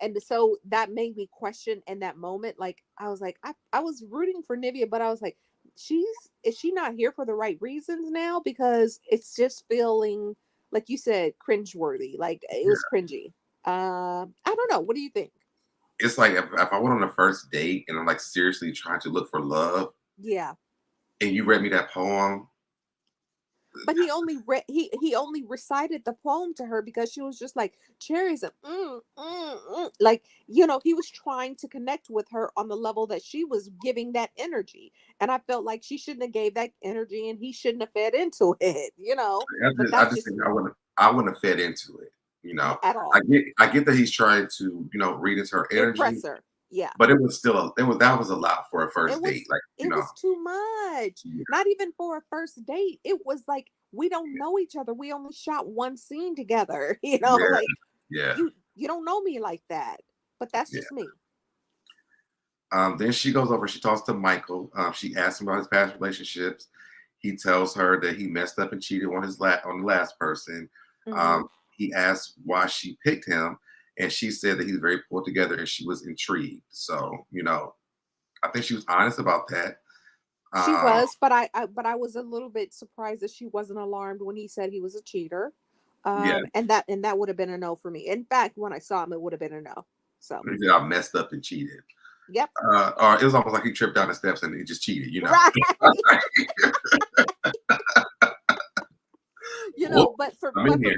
And so that made me question in that moment. Like I was like, I was rooting for Nivea, but I was like, is she not here for the right reasons now? Because it's just feeling, like you said, cringeworthy. Like it was cringy. I don't know. What do you think? It's like if I went on a first date and I'm like seriously trying to look for love, Yeah. and you read me that poem. But he only he only recited the poem to her because she was just like cherries and like, you know, he was trying to connect with her on the level that she was giving that energy, and I felt like she shouldn't have gave that energy and he shouldn't have fed into it, you know. But I that's just just think me. I wouldn't have fed into it. You know, At all. I get that he's trying to, you know, read into her energy, Impress her. Yeah. but it was still that was a lot for a It first date. was Like, you it know, was too much. yeah, Not even for a first date. It was like we don't know each other. We only shot one scene together. You know, yeah, like yeah, you don't know me like that. But that's yeah. just me. Then she goes over, she talks to Michael. She asks him about his past relationships. He tells her that he messed up and cheated on on the last person. Hmm. He asks why she picked him, and she said that he's very pulled together, and she was intrigued. So, you know, I think she was honest about that. She Um, was, but I was a little bit surprised that she wasn't alarmed when he said he was a cheater. yeah, And that would have been a no for me. In fact, when I saw him, it would have been a no. So, he said I messed up and cheated. yep. Or it was almost like he tripped down the steps and he just cheated, you know. Right. You Whoop, know, but for I'm in here.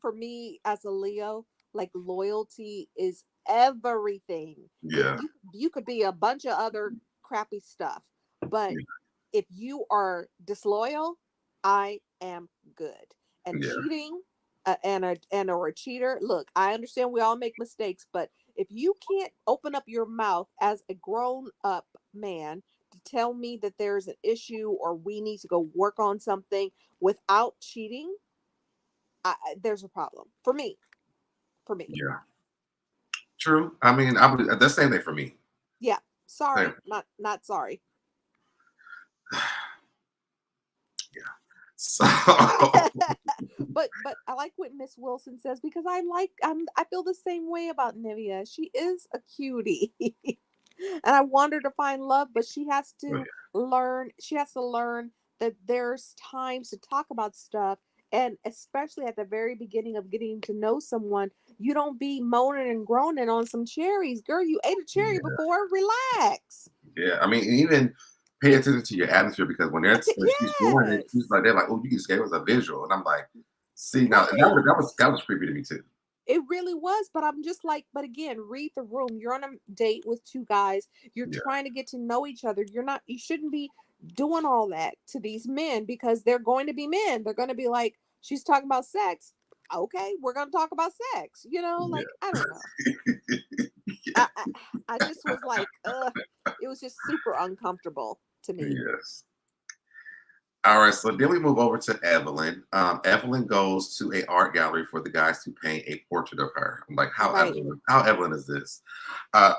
for me as a Leo, like loyalty is everything. Yeah, You could be a bunch of other crappy stuff, but if you are disloyal, I am good. And yeah, cheating, and or a cheater, look, I understand we all make mistakes, but if you can't open up your mouth as a grown up man to tell me that there's an issue or we need to go work on something without cheating, there's a problem for me. For me, yeah. True. I mean, I would. That's the same thing for me. yeah. Same. Sorry, not sorry. Yeah. So But I like what Miss Wilson says because I feel the same way about Nivea. She is a cutie. And I want her to find love, but she has to learn. She has to learn that there's times to talk about stuff, and especially at the very beginning of getting to know someone, you don't be moaning and groaning on some cherries, girl. You ate a cherry yeah, before. Relax. yeah. I mean, even pay attention to your atmosphere because when she's doing it, she's Yes. like they're like, "Oh, you just gave us a visual," and I'm like, "See now, and Right. that was creepy to me too." It really was, but I'm just like, but again, read the room. You're on a date with two guys. You're Yeah, trying to get to know each other. You shouldn't be doing all that to these men because they're going to be men. They're going to be like, she's talking about sex. Okay, we're going to talk about sex. You know, like, I don't know. I, I, I just was like, it was just super uncomfortable to me. yes. All right, so then we move over to Evelyn. Evelyn goes to a art gallery for the guys to paint a portrait of her. I'm like, Right. How Evelyn is this? Uh,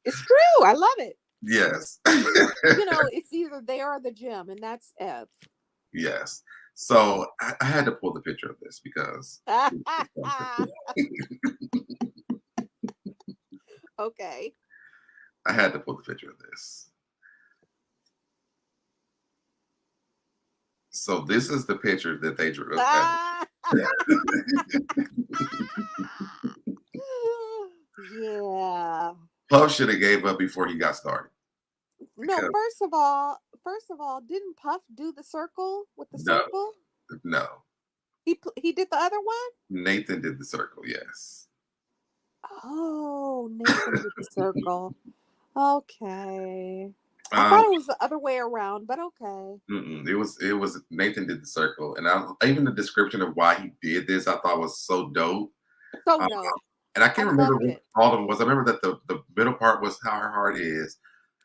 It's true. I love it. yes. You know, it's either they or the gym, and that's Ev. Yes. So I had to pull the picture of this because Okay. I had to pull the picture of this. So this is the picture that they drew of Ah! Evelyn. Yeah. Puff should have gave up before he got started No, because first of all, didn't Puff do the circle with the no, circle? no. He did the other one? Nathan did the circle, yes. Oh, Nathan did the circle. Okay. I Um, thought it was the other way around, but okay. it was Nathan did the circle, and even the description of why he did this I thought was so dope. So Um, dope. and I I can't remember loved what it. all of them was. I remember that the middle part was how her heart is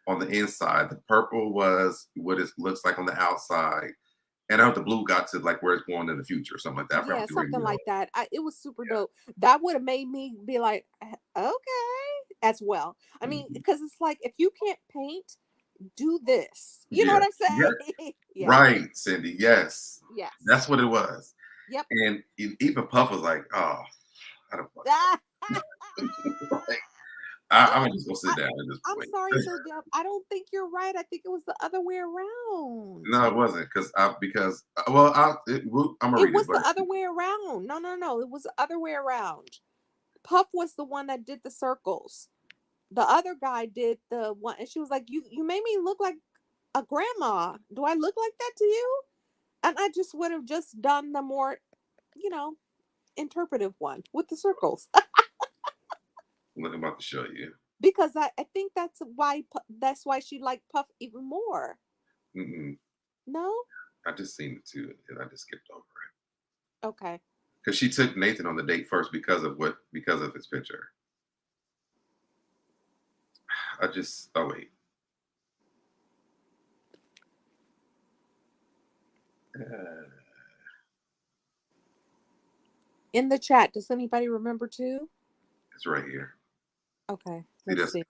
on the inside. The purple was what it looks like on the outside, and I know the blue got to like where it's going in the future or something like that. I forgot Yeah, what the something radio. like that. It was super dope. That would have made me be like, okay, as well. I mean, Mhm. because it's like if you can't paint, do this. You know Yeah, what I'm yeah, saying? Yeah. right, Cindy. Yes, Yes. that's what it was. Yep. And even Puff was like, "Oh." I don't fuck Ah, like, I'm, I'm just gonna sit I, down at this I'm point. sorry, so Deb. I don't think you're right. I think it was the other way around. No, it wasn't because well, I'm gonna It read it, was but the other way around. No, no, no. It was the other way around. Puff was the one that did the circles. The other guy did the one, and she was like, You made me look like a grandma. Do I look like that to you?" And I just would have just done the more, you know, interpretive one with the circles. look, I'm about to show you. Because I think that's why she liked Puff even more. Mm-mm. No? I just seen it too, and I just skipped over it Okay. because she took Nathan on the date first because of his picture. Oh wait. Uh, In the chat, does anybody remember too? it's right here. Okay. See Let's this? see.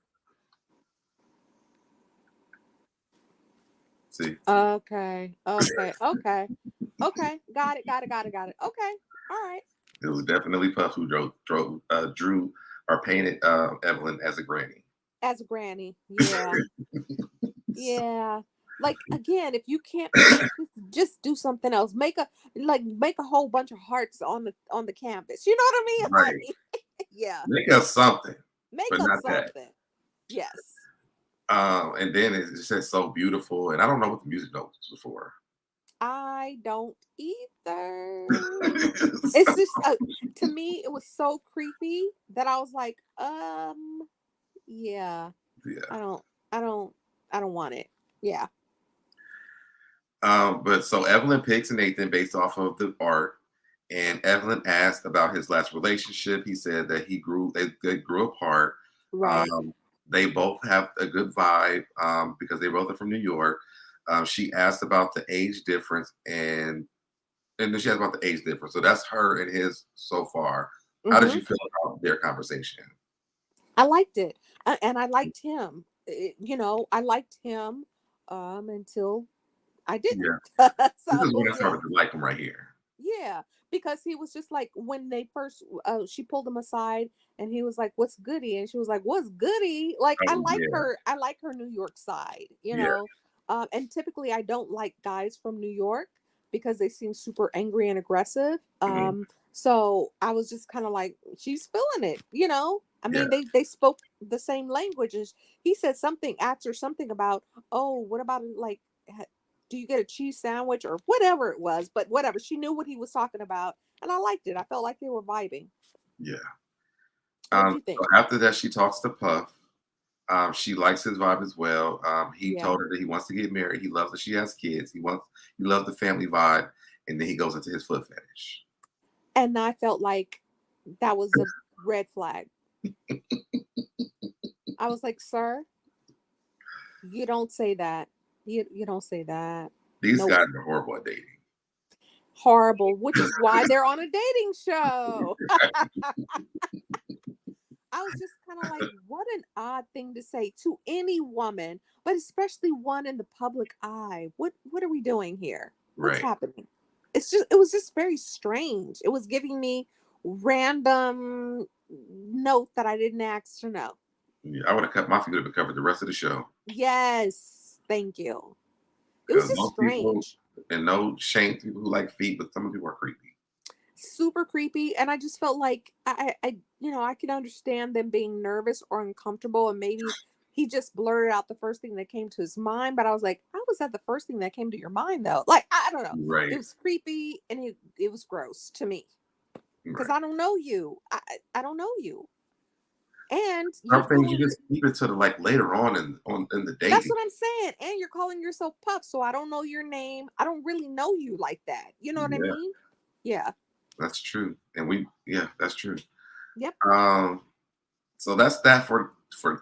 See, Okay. Okay. Okay. Okay. Got it. Got it. Got it. Got it. Okay. All right. it was definitely Puff who drew or painted Evelyn as a granny. As a granny. Yeah. So, Yeah. Like again, if you can't paint, just do something else. Make a whole bunch of hearts on the canvas. You know what I mean? right, Like, yeah. make us something, Make but up not that. something. Yes. And then it just says so beautiful, and I don't know what the music notes was for. I don't either. It's So, just to me, it was so creepy that I was like, yeah, yeah. I don't, I don't, I don't want it. Yeah. But so Evelyn picks Nathan based off of the art, and Evelyn asked about his last relationship. He said that they grew apart. Right. Um, they both have a good vibe because they both are from New York. She asked about the age difference, and then she asked about the age difference. So that's her and his so far. How did Mm-hmm. you feel about their conversation? I liked it, and I liked him. I liked him until I didn't. Yeah, this is So when I yeah. started to like him right here. Yeah, because he was just like when they first she pulled him aside and he was like, "What's goody?" And she was like, "What's goody?" Like I Oh like yeah, her. I like her New York side, you yeah, know. And typically I don't like guys from New York because they seem super angry and aggressive. mhm, So I was just kind of like, she's feeling it, you know. I yeah, mean, they spoke the same languages. He said something, asked her something about, "Oh, what about like do you get a cheese sandwich?" or whatever it was, but whatever. She knew what he was talking about, and I liked it. I felt like they were vibing. yeah. What did you think? So after that, she talks to Puff. She likes his vibe as well. He Yeah. told her that he wants to get married. He loves that she has kids. He loves the family vibe, and then he goes into his foot fetish. And I felt like that was a red flag. I was like, "Sir, you don't say that. You don't say that. These Nope. guys are horrible at dating. Horrible," which is why they're on a dating show. I was just kind of like, what an odd thing to say to any woman, but especially one in the public eye. What are we doing here? What's Right. happening? It was just very strange. It was giving me random note that I didn't ask to know. Yeah, I would have cut my feet would have covered the rest of the show Yes, thank you. It was because just most people, strange. and no shame to people who like feet, but some people are creepy. Super creepy, and I just felt like I can understand them being nervous or uncomfortable, and maybe he just blurted out the first thing that came to his mind, but I was like, how was that the first thing that came to your mind though? Like, I don't know. It Right. was creepy, and it was gross to me because Right. I don't know you. I don't know you, and you're Some things you calling just keep it to the like later on in the that's dating. what I'm saying, and you're calling yourself Puff, so I don't know your name. I don't really know you like that. You know what I Yeah, mean? Yeah. that's true. Yeah, that's true. Yep. Um, so that's that for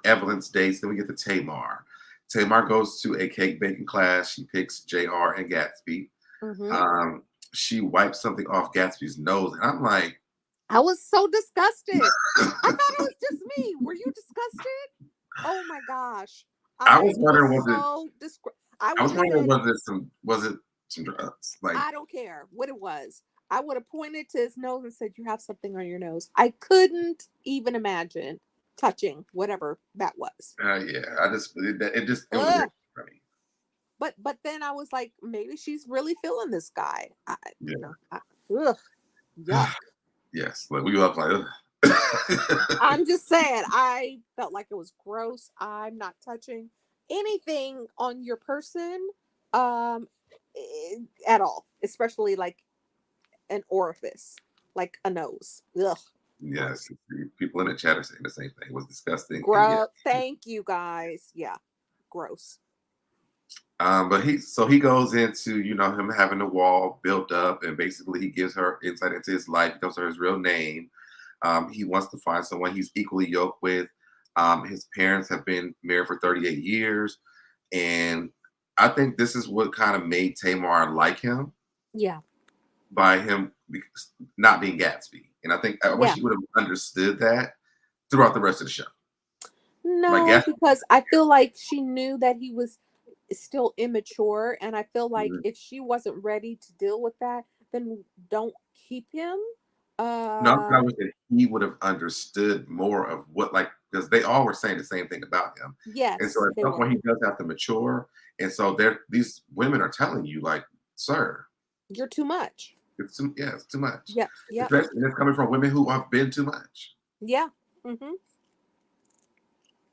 Evelyn's dates. Then we get to Tamar. Tamar goes to a cake baking class. She picks JR and Gatsby. Mm-hmm. Um, she wipes something off Gatsby's nose, and I'm like, I was so disgusted. I thought it was just me. Were you disgusted? Oh my gosh. I I was was wondering so I was wondering listen, was it some drugs? Like I don't care what it was. I would have pointed to his nose and said, "You have something on your nose." I couldn't even imagine touching whatever that was. Yeah, it was Ugh. weird for me. But then I was like, maybe she's really feeling this guy. Yeah. Ugh, yuck. Yes, like we up like. Ugh. I'm just saying, I felt like it was gross. I'm not touching anything on your person, um, at all, especially like an orifice, like a nose. Ugh, Yes, gross. people in the chat are saying the same thing. It was disgusting, and yeah. Gross. Thank you guys. Yeah, gross. But he goes into him having the wall built up, and basically he gives her insight into his life. He tells her his real name. He wants to find someone he's equally yoked with. His parents have been married for 38 years, and I think this is what kind of made Tamar like him, Yeah, by him not being Gatsby. And I wish yeah. he would have understood that throughout the rest of the show. Like No, Gatsby. because I feel like she knew that he was still immature, and I feel like Mhm. if she wasn't ready to deal with that, then don't keep him. No, I'm Uh, trying to say he would have understood more of what, like, because they all were saying the same thing about him. And so yes, at they some were. point he does have to mature. And so these women are telling you, like, sir, You're too much. it's too much. Yep, yep, Especially, and it's coming from women who have been too much. yeah. Hmm.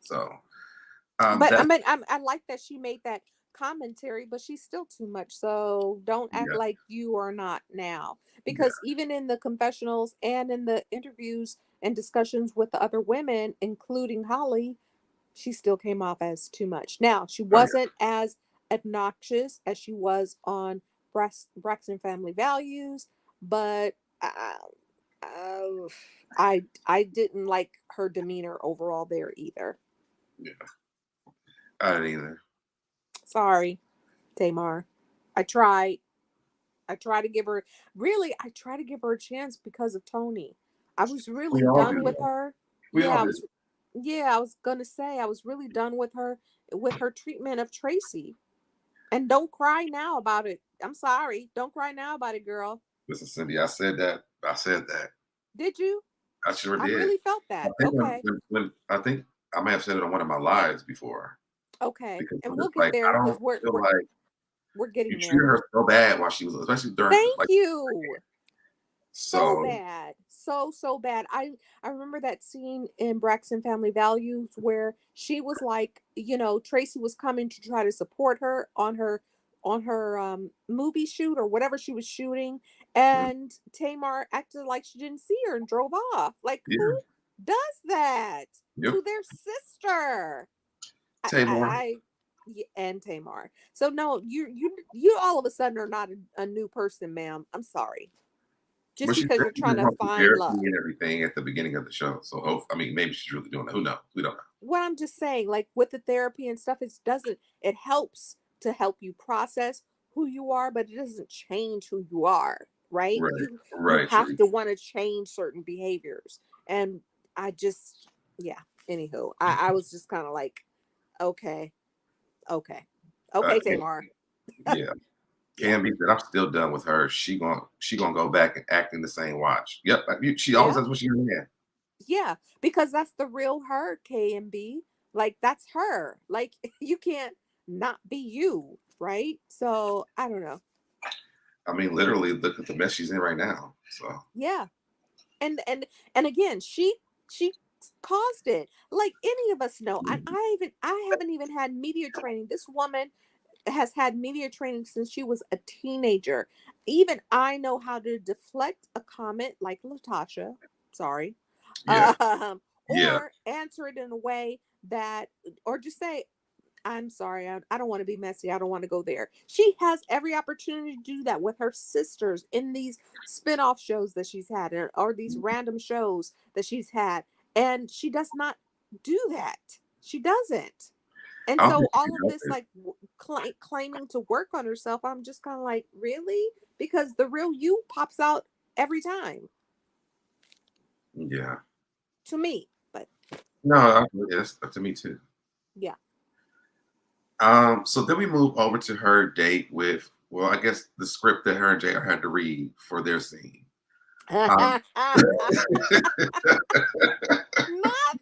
So But I that mean, I like that she made that commentary, but she's still too much. So don't act yeah, like you are not now, yeah, because even in the confessionals and in the interviews and discussions with the other women, including Holly, she still came off as too much. Now, she oh, yeah. wasn't as obnoxious as she was on Braxton Family Values, but uh, I didn't like her demeanor overall there either. Yeah. I didn't either. Sorry, Tamar. I tried. I tried to give her I tried to give her a chance because of Tony. I was We really all done do with that. her. We all Yeah, do. I was gonna say I was really done with her treatment of Tracy. And don't cry now about it. I'm sorry. Don't cry now about it, girl. Listen, Cindy, I said that. I said that. Did you? I sure I did. really felt I that. think Okay. when I think I may have said it on one of my lives before, Okay. because And I'm we'll just get like, there I because don't feel like we're you getting treated there. her so bad while she was, especially during Thank like, you. So so bad. So bad. I remember that scene in Braxton Family Values where she was like, Tracy was coming to try to support her on her movie shoot or whatever she was shooting, and Tamar acted like she didn't see her and drove off. Like, who yeah, does that yep. to their sister? Tamar, And Tamar. So no, you all of a sudden are not a new person, ma'am. I'm sorry. but Just she because said you're she trying didn't to want to find therapy love. and everything at the beginning of the show. So I mean, maybe she's really doing that. Who knows? We don't know. What I'm just saying, like with the therapy and stuff, it helps to help you process who you are, but it doesn't change who you are, right? Right, You right, have true. to want to change certain behaviors. And I just yeah, anywho, I was just kind of like, okay, okay. Okay, Can't, Tamar. yeah, Yeah. Canby said I'm still done with her. She gonna go back and act in the same watch. Yep, she always Yeah. does what she doing. Yeah, Yeah, because that's the real her, K and B. Like that's her. Like you can't not be you, right? So I don't know. I mean, literally, look at the mess she's in right now. So Yeah. And again, she caused it. Like any of us know. And I haven't even had media training. This woman has had media training since she was a teenager. Even I know how to deflect a comment like Latasha. Sorry. yeah, yeah. Or answer it in a way that, or just say, I'm sorry, I don't want to be messy. I don't want to go there. She has every opportunity to do that with her sisters in these spin-off shows that she's had, or these random shows that she's had. And she does not do that. She doesn't. And I don't think so she all of does this, it. like claiming to work on herself, I'm just kind of like, really? Because the real you pops out every time Yeah. to me. But No, yeah, that's up to me too. yeah. So then we move over to her date with Well, I guess the script that her and JR had to read for their scene. Um, Not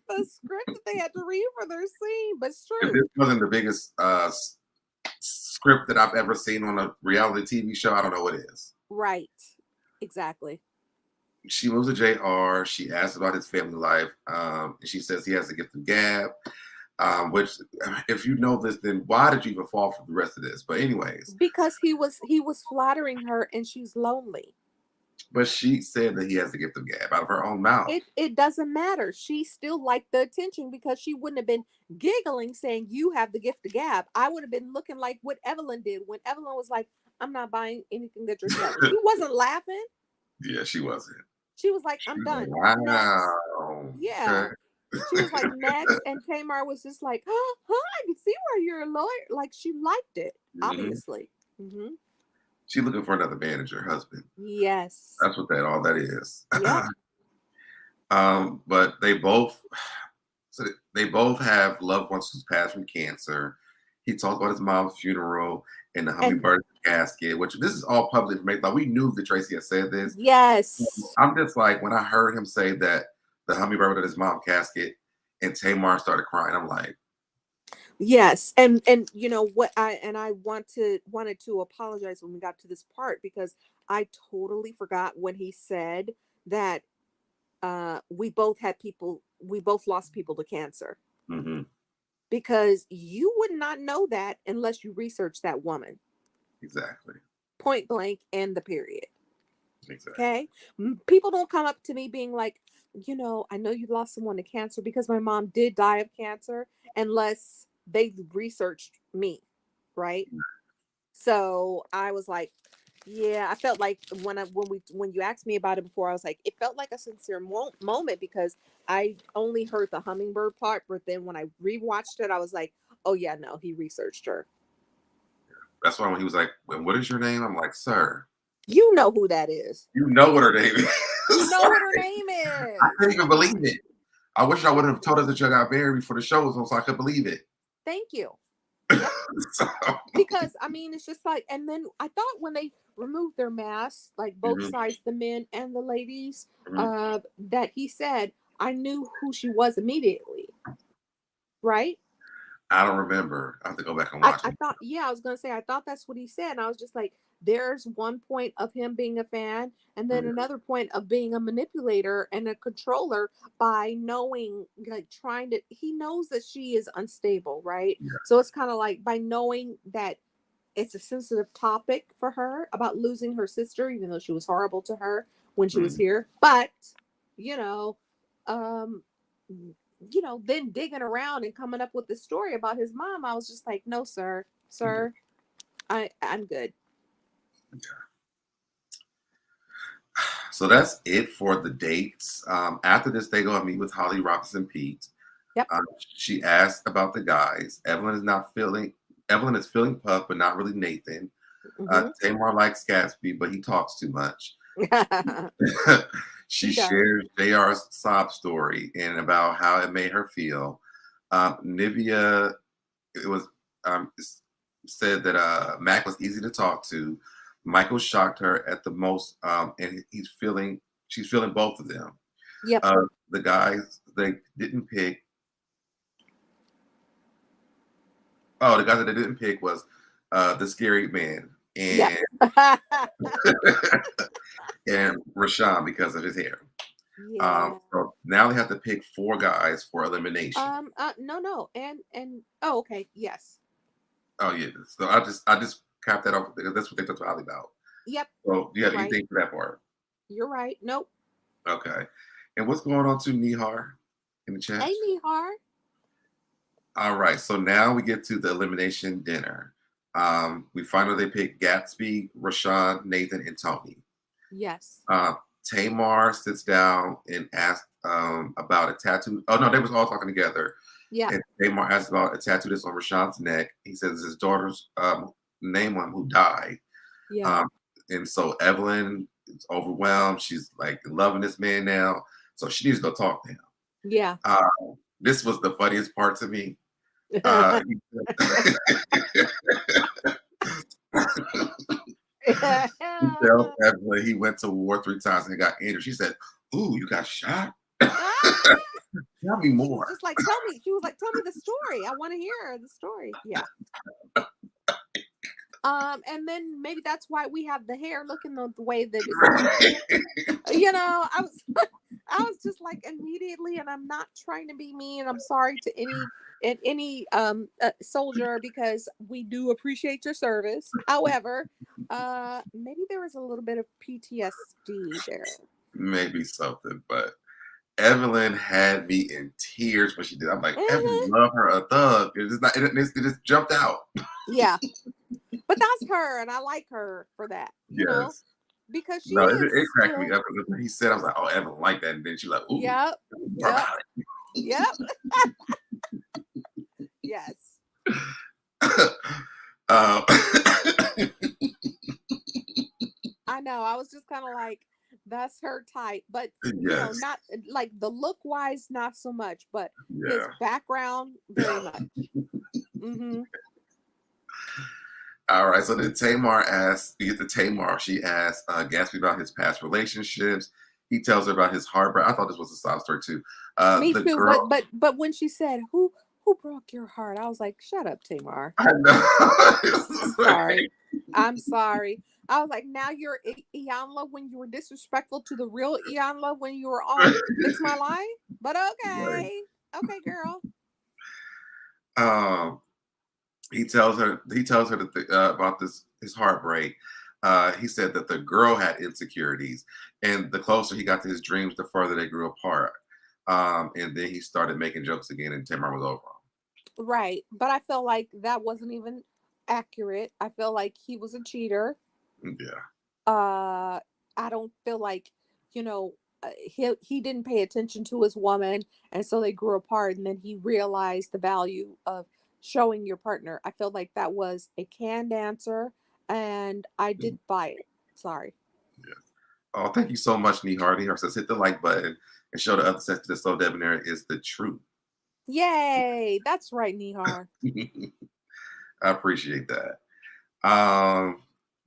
the script that they had to read for their scene, but it's if true. this wasn't the biggest script that I've ever seen on a reality TV show, I don't know what is. Right. Exactly. She moves to JR. She asks about his family life. And she says he has a gift of gab. Which, if you know this, then why did you even fall for the rest of this? But anyways, Because he was flattering her and she's lonely. but she said that he has a gift of gab out of her own mouth. It doesn't matter. She still liked the attention because she wouldn't have been giggling saying you have the gift of gab. I would have been looking like what Evelyn did when Evelyn was like, I'm not buying anything that you're selling. She wasn't laughing. Yeah, she wasn't. She was like, She I'm was like, done. Next. wow. Yeah. Okay. She was like, next. And Tamar was just like, oh, I can see why you're a lawyer. Like she liked it, obviously. Mm-hmm. She's looking for another manager, husband. Yes. That's what all that is. Yeah. But they both have loved ones who's passed from cancer. He talked about his mom's funeral and the hummingbird casket, which this is all public information. Like we knew that Tracy had said this. Yes. I'm just like, when I heard him say that the hummingbird at his mom's casket and Tamar started crying, I'm like, yes. And you know what, I wanted to apologize when we got to this part because I totally forgot when he said that we both lost people to cancer. mm-hmm, Because you would not know that unless you research that woman. exactly. Point blank and the period. Exactly. Okay. People don't come up to me being like, you know, I know you lost someone to cancer because my mom did die of cancer, unless they researched me. Right. So I was like, yeah, I felt like when you asked me about it before, I was like, it felt like a sincere moment because I only heard the hummingbird part, but then when I rewatched it, I was like, oh yeah, no, he researched her. That's why when he was like, well, what is your name? I'm like, sir, You know who that is. you know what her name is. You know what her name is. I couldn't even believe it. I wish I would have told us that you got married before the show was on so I could believe it. Thank you. So, Because I mean, it's just like, and then I thought when they removed their masks, like both sides, the men and the ladies, that he said, I knew who she was immediately. Right? I don't remember. I have to go back and watch I it. thought, yeah, I was gonna say, I thought that's what he said. And I was just like, there's one point of him being a fan, and then another point of being a manipulator and a controller by knowing, like, he knows that she is unstable, right? Yeah. So it's kind of like by knowing that it's a sensitive topic for her about losing her sister, even though she was horrible to her when she was here. But, you know, then digging around and coming up with the story about his mom, I was just like, no, sir, I'm good. Okay. So that's it for the dates. After this, they go and meet with Holly, Robinson, Pete. Yep. She asked about the guys. Evelyn is feeling Puff, but not really Nathan. Tamar likes Gatsby, but he talks too much. She shares JR's sob story and about how it made her feel. Nivea, it was said that Mac was easy to talk to. Michael shocked her at the most, and she's feeling both of them. Yep. The guys they didn't pick. Oh, the guy that they didn't pick was the scary man and and Rashawn because of his hair. Yeah. So now they have to pick 4 guys for elimination. No, and oh, okay, yes. Oh yeah. So I just capped that off because that's what they talked to Ali about. Yep. So do you have anything for that part? You're right. Nope. Okay. And what's going on to Nihar in the chat? Hey, Nihar. All right. So now we get to the elimination dinner. We find out they pick Gatsby, Rashawn, Nathan, and Tony. Yes. Tamar sits down and asks about a tattoo. Oh no, they was all talking together. Yeah. And Tamar asks about a tattoo that's on Rashawn's neck. He says it's his daughter's name on who died. Yeah. And so Evelyn is overwhelmed. She's like loving this man now. So she needs to go talk to him. Yeah. This was the funniest part to me. He tells Evelyn he went to war 3 times and got injured. She said, "Ooh, you got shot? Tell me She was more." just like, tell me. She was like, tell me the story. I want to hear the story. Yeah. And then maybe that's why we have the hair looking the way that it's looking. You know, I was just like immediately, and I'm not trying to be mean. I'm sorry to any soldier, because we do appreciate your service. However, maybe there was a little bit of PTSD there. Maybe something, but Evelyn had me in tears when she did. I'm like, Evelyn, Mhm. love her a thug. It just not. It just jumped out. Yeah, but that's her, and I like her for that. You know, Yes. because she No, is it cracked me still. up. When he said, I was like, oh, Evelyn like that. And then she's like, ooh, Yep. more Yep. about Yep. Yes. it. um, I know. I was just kind of like, that's her type, but yes. not like the look wise, not so much, but his Yeah. background, very much. Mm-hmm. All right. So then Tamar asks, you get to Tamar. She asks Gatsby about his past relationships. He tells her about his heartbreak. I thought this was a sob story too. Me The too. girl, But when she said, who broke your heart? I was like, shut up, Tamar. I I'm know. sorry. I'm sorry. I was like, now you're Iyanla when you were disrespectful to the real Iyanla when you were on Fix My Life. But Right. okay. Okay, girl. Um, he tells her that about this his heartbreak. He said that the girl had insecurities, and the closer he got to his dreams, the further they grew apart. And then he started making jokes again, and Tamar was over Right. But I feel like that wasn't even accurate. I feel like he was a cheater. him. Yeah, I don't feel like, you know, he didn't pay attention to his woman, and so they grew apart, and then he realized the value of showing your partner. I feel like that was a canned answer, and I didn't buy it. Sorry. yeah. Oh, thank you so much, Nee Hardy. Or says hit the like button and show the other sex that SoDebNair is the truth. Yay. That's right, Nihar. I appreciate that.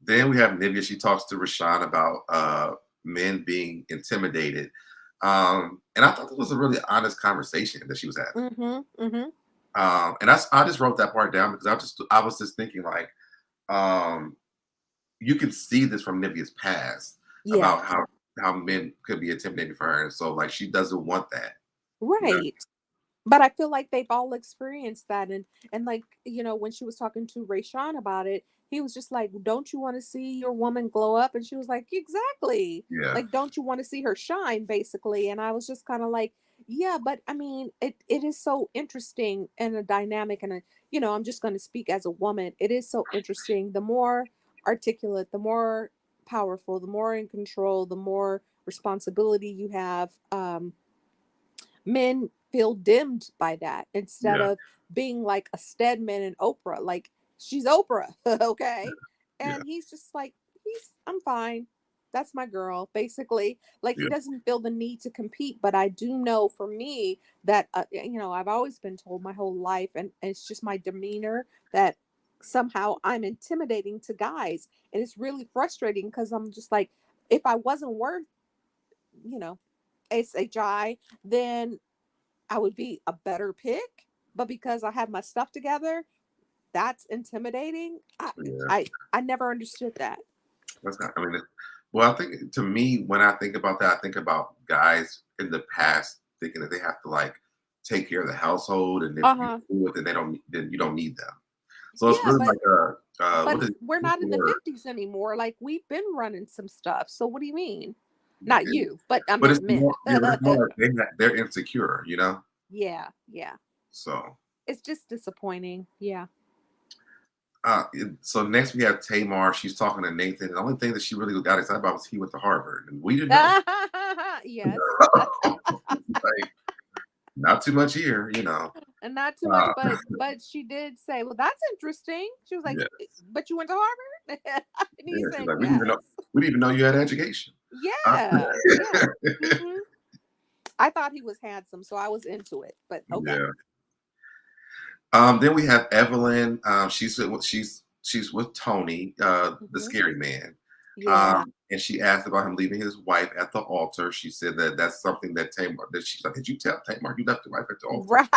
Then we have Nivea. She talks to Rashawn about men being intimidated. And I thought this was a really honest conversation that she was having. Mm-hmm. Mm-hmm. And I just wrote that part down because I was just thinking like, um, you can see this from Nivea's past Yeah. about how men could be intimidated for her, and so like she doesn't want that. You know? Right. But I feel like they've all experienced that, and like, when she was talking to Rayshawn about it, he was just like, don't you want to see your woman glow up? And she was like, exactly. Yeah, Like, don't you want to see her shine, basically? And I was just kind of like, yeah, but I mean, it is so interesting and a dynamic, and I'm just going to speak as a woman. It is so interesting. The more articulate, the more powerful, the more in control, the more responsibility you have. Men feel dimmed by that instead yeah, of being like a Stedman and Oprah. Like, she's Oprah, okay? yeah, And he's just like, I'm fine. That's my girl, basically. Like, he yeah, doesn't feel the need to compete. But I do know for me that, I've always been told my whole life, and it's just my demeanor that somehow I'm intimidating to guys. And it's really frustrating because I'm just like, if I wasn't worth, you know, SHI, then I would be a better pick. But because I have my stuff together, that's intimidating. I yeah. I, I never understood that. That's not. I mean, well, I think to me, when I think about that, I think about guys in the past thinking that they have to like take care of the household, and if you Uh-huh. do it, then then you don't need them. So it's Yeah, really but like a but what is we're what's not the in the word? 50s anymore. Like, we've been running some stuff. So what do you mean? Not you, but I But meant men. it's more like they're insecure, you know. Yeah, yeah. So It's just disappointing. Yeah. so next we have Tamar. She's talking to Nathan. The only thing that she really got excited about was he went to Harvard, and we didn't know. Yes. Like, not too much here, you know. And not too much, Uh, but she did say, well, that's interesting. She was like, yes, but you went to Harvard? And he yeah. She's said, like, yes. we didn't even know you had education. Uh, Yeah, yeah. Hmm. I thought he was handsome, so I was into it. But okay. yeah. Then we have Evelyn. She's she's with Tony, the Mhm. scary man. Yeah. And she asked about him leaving his wife at the altar. She said that that's something that Tamar, that she's like, did you tell Tamar you left your wife at the altar? Right.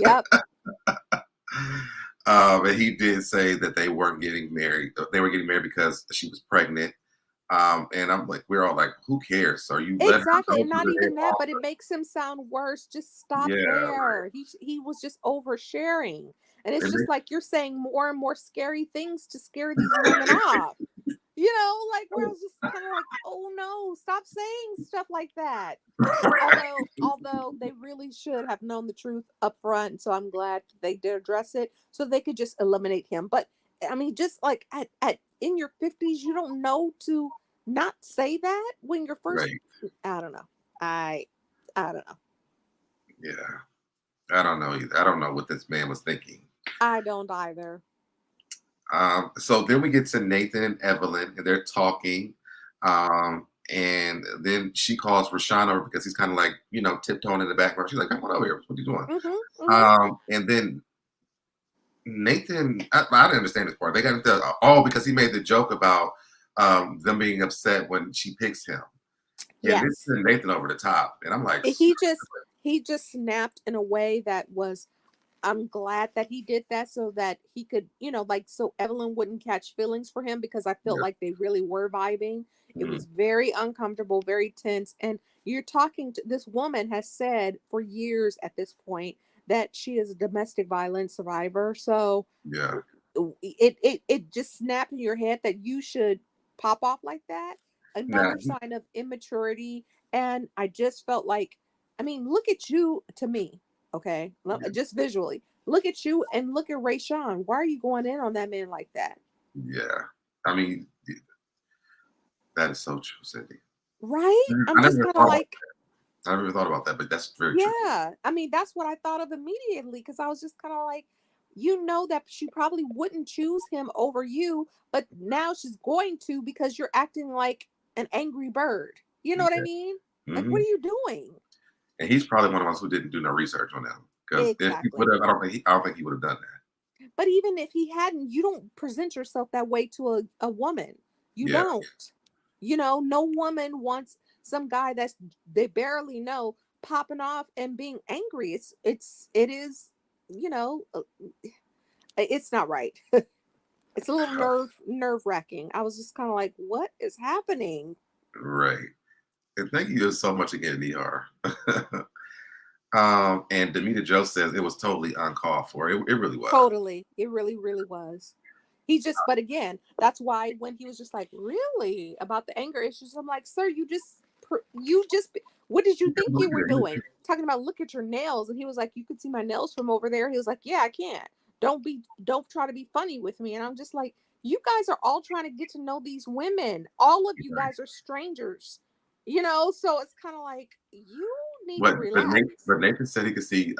Yep. And he did say that they weren't getting married. They were getting married because she was pregnant. And I'm like, we're all like, who cares? So you let her Exactly. go And through not the even that, but altar. it makes him sound worse. Just stop Yeah, right. there. He was just oversharing. And it's And just like you're saying more and more scary things to scare these women off. Like where I was just kind of like, oh no, stop saying stuff like that. Although they really should have known the truth up front, so I'm glad they did address it, so they could just eliminate him. But I mean, just like at in your 50s, you don't know to not say that when you're first. right. I don't know. I don't know. Yeah. I don't know either. I don't know what this man was thinking. I don't either. So then we get to Nathan and Evelyn, and they're talking. And then she calls Rashawn over because he's kind of like, tiptoeing in the background. She's like, come on over here. What are you doing? Mhm. Mhm. And then Nathan, I didn't understand this part. They got into, because he made the joke about them being upset when she picks him. And this Yes. sent Nathan over the top. And I'm like, He just snapped in a way that was. I'm glad that he did that so that he could, like, so Evelyn wouldn't catch feelings for him because I felt yeah. like they really were vibing. It Mhm. was very uncomfortable, very tense. And you're talking to this woman has said for years at this point that she is a domestic violence survivor. So Yeah. it just snapped in your head that you should pop off like that. Now, Another sign of immaturity. And I just felt like, I mean, look at you to me. Okay. Just visually. Look at you and look at Ray Sean. Why are you going in on that man like that? yeah. I mean, that is so true, Cindy. Right? I'm I just never kind of thought about like, I never thought about that, but that's very true. yeah. I mean, that's what I thought of immediately because I was just kind of like, that she probably wouldn't choose him over you, but now she's going to because you're acting like an angry bird. You know what I Yeah. mean? Like, what Hmm. are you doing? And he's probably one of us who didn't do no research on them because if he would Exactly. have, I don't think he would have done that. But even if he hadn't, you don't present yourself that way to a woman. You Yeah. don't. No woman wants some guy that's they barely know popping off and being angry. It is, you know, uh, it's not right. It's a little nerve wracking. I was just kind of like, what is happening? Right. And thank you so much again, Nihar. And Demita Joe says it was totally uncalled for. It really was. Totally. It really, really was. But again, that's why when he was just like, really about the anger issues, I'm like, sir, what did you think you were doing? Talking about, look at your nails. And he was like, you could see my nails from over there. He was like, yeah, I can't. Don't try to be funny with me. And I'm just like, you guys are all trying to get to know these women. All of you guys are strangers, so it's kind of like, you need to relax. But Nathan said he could see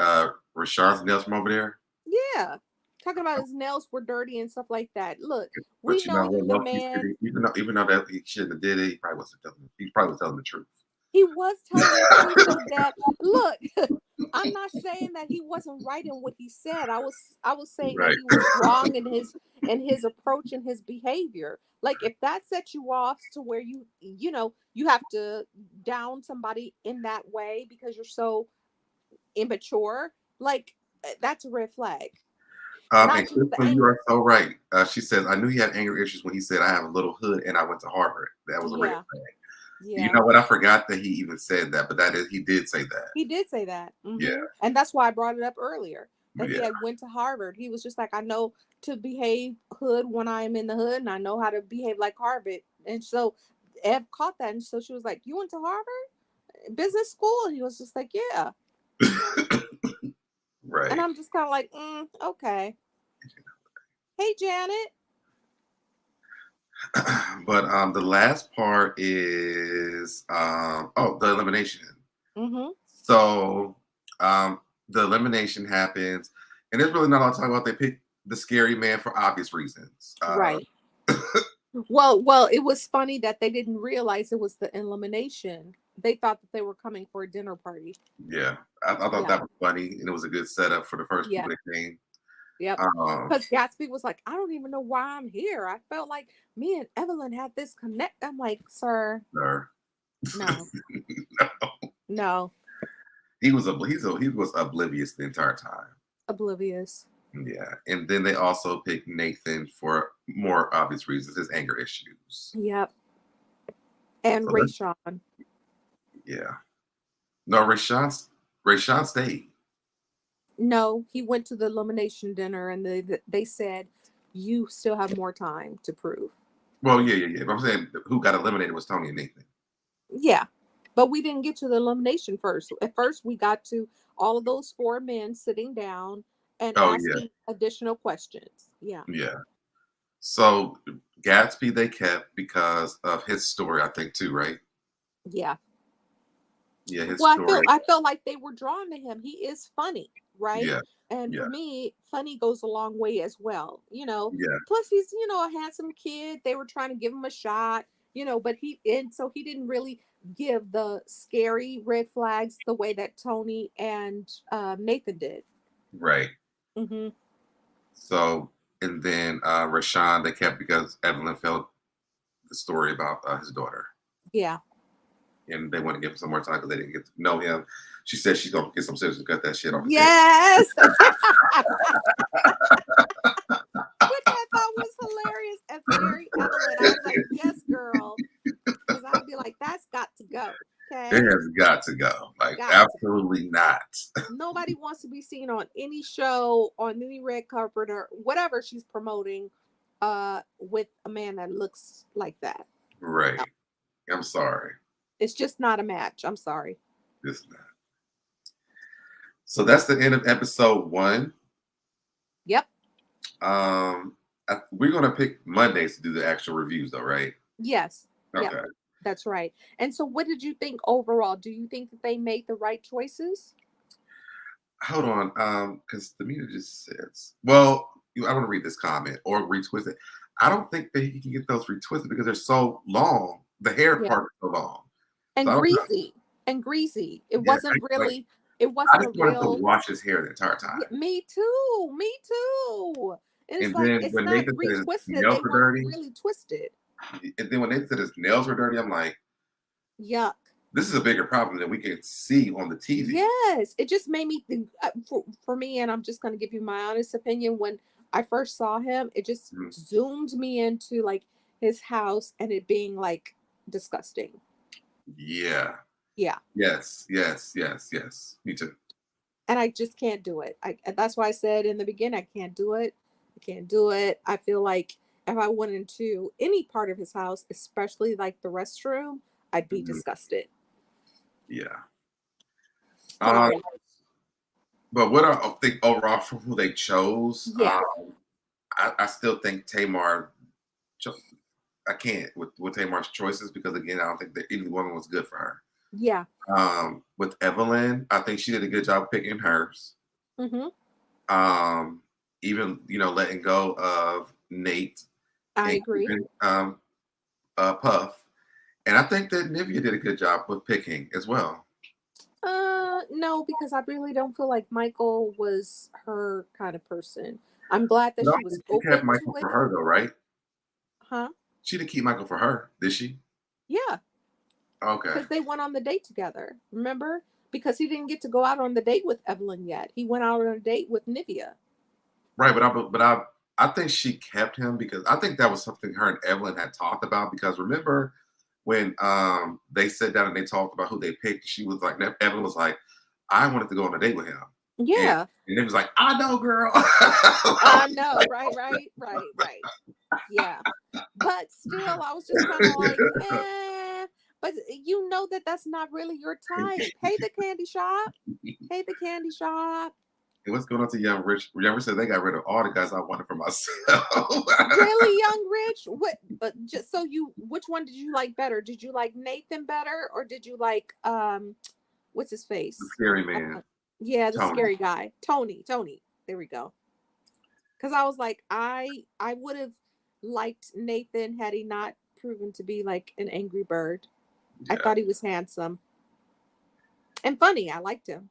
Rashard's nails from over there. Yeah. Talking about his nails were dirty and stuff like that. Look, we But know what that the Loki man, did, even though that he shouldn't have did it, he probably wasn't telling. He probably was telling the truth. he was telling the truth so that, look, I'm not saying that he wasn't right in what he said. I was saying that Right. he was wrong in his approach and his behavior. Like, if that sets you off to where you have to down somebody in that way because you're so immature, like, that's a red flag. And Not just the Crystal, you are anger. so right. She says, I knew he had anger issues when he said, I have a little hood and I went to Harvard. That was a red Yeah. flag. You Yeah. know what? I forgot that he even said that, but he did say that. He did say that. Yeah. And that's why I brought it up earlier that he Yeah. had went to Harvard. He was just like, I know to behave hood when I am in the hood, and I know how to behave like Harvard. And so Ev caught that, and so she was like, you went to Harvard business school? And he was just like, yeah. Right. And I'm just kind of like, okay. Hey, Janet. But the last part is the elimination. So the elimination happens, and there's really not a lot to talk about. They pick the scary man for obvious reasons. Right. Well, it was funny that they didn't realize it was the elimination. They thought that they were coming for a dinner party. Yeah, I thought Yeah. that was funny, and it was a good setup for the first Yeah. people that came. Yep. Um, Because Gatsby was like, I don't even know why I'm here. I felt like me and Evelyn had this connect. I'm like, sir, sir. no, no, He was he was oblivious the entire time. oblivious. Yeah, and then they also picked Nathan for more obvious reasons, his anger issues. Yep. And So Rayshawn. yeah, no, Rayshawn stayed. No, he went to the elimination dinner and they said, you still have more time to prove. Well, yeah. But I'm saying who got eliminated was Tony and Nathan. Yeah. But we didn't get to the elimination first. At first, we got to all of those 4 men sitting down and Oh asking additional questions. Yeah. yeah. So Gatsby they kept because of his story, I think too, right? Yeah. Yeah, his Well, story. I felt like they were drawn to him. He is funny, right? Yeah, And yeah, for me, funny goes a long way as well. yeah. Plus he's, a handsome kid. They were trying to give him a shot, but so he didn't really give the scary red flags the way that Tony and Nathan did. Right. Hmm. So and then Rashawn they kept because Evelyn felt the story about his daughter. Yeah. And they want to give him some more time because they didn't get to know him. She said she's gonna get some scissors to cut that shit off his head. Yes. Which I thought was hilarious and very Evelyn. I was like, yes, girl. Because I'd be like, that's got to go. Okay. It has got to go. Like Got absolutely not. Nobody wants to be seen on any show, on any red carpet or whatever she's promoting, with a man that looks like that. Right. I'm sorry. It's just not a match. I'm sorry. It's not. So that's the end of episode 1. Yep. We're gonna pick Mondays to do the actual reviews, though, right? Yes. Okay. Yep. That's right. And so, what did you think overall? Do you think that they made the right choices? Hold on, because the media just says, well, I want to read this comment or retwist it. I don't think that he can get those retwisted because they're so long. The hair Yeah. part is so long. And So greasy. And greasy. It yeah, wasn't really. It I wasn't a just wanted to real. wash his hair the entire time. Yeah, me too. Me too. And it's And like then it's when not Nathan said his retwisted. nails They were weren't dirty, really twisted. and then when Nathan said his nails were dirty, I'm like, Yuck. this is a bigger problem than we can see on the TV. Yes, it just made me think for me, and I'm just going to give you my honest opinion. When I first saw him, it just Mhm. zoomed me into like his house and it being like disgusting. Yeah. Yeah, Yes. Me too. and I just can't do it. That's why I said in the beginning, I can't do it. I can't do it. I feel like if I went into any part of his house, especially like the restroom, I'd be Mhm. disgusted. Yeah. Sorry. But what I think overall from who they chose, Yeah. I still think Tamar. I can't with Tamar's choices because again, I don't think that any woman was good for her. Yeah. With Evelyn, I think she did a good job picking hers. Mm-hmm. Even letting go of Nate. I And agree. even, Puff, and I think that Nivea did a good job with picking as well. No, because I really don't feel like Michael was her kind of person. I'm glad that No, she was she kept open Michael to for it. her though, right? Huh? She didn't keep Michael for her, did she? Yeah, Okay. because they went on the date together. Remember? Because he didn't get to go out on the date with Evelyn yet. He went out on a date with Nivea. Right, but I think she kept him because I think that was something her and Evelyn had talked about. Because remember when they sat down and they talked about who they picked, she was like, Evelyn was like, I wanted to go on a date with him. Yeah. And it was like, I know, girl. I know. Right. Yeah. But still, I was just kind of like, eh. But you know that's not really your type. Hey, the candy shop. Hey, the candy shop. And what's going on to Young Rich? Young Rich said they got rid of all the guys I wanted for myself. Really, Young Rich? What? Just so which one did you like better? Did you like Nathan better, or did you like what's his face? The scary man. Yeah, the Tony. scary guy, Tony. There we go. Because I was like, I would have liked Nathan had he not proven to be like an angry bird. Yeah. I thought he was handsome and funny. I liked him.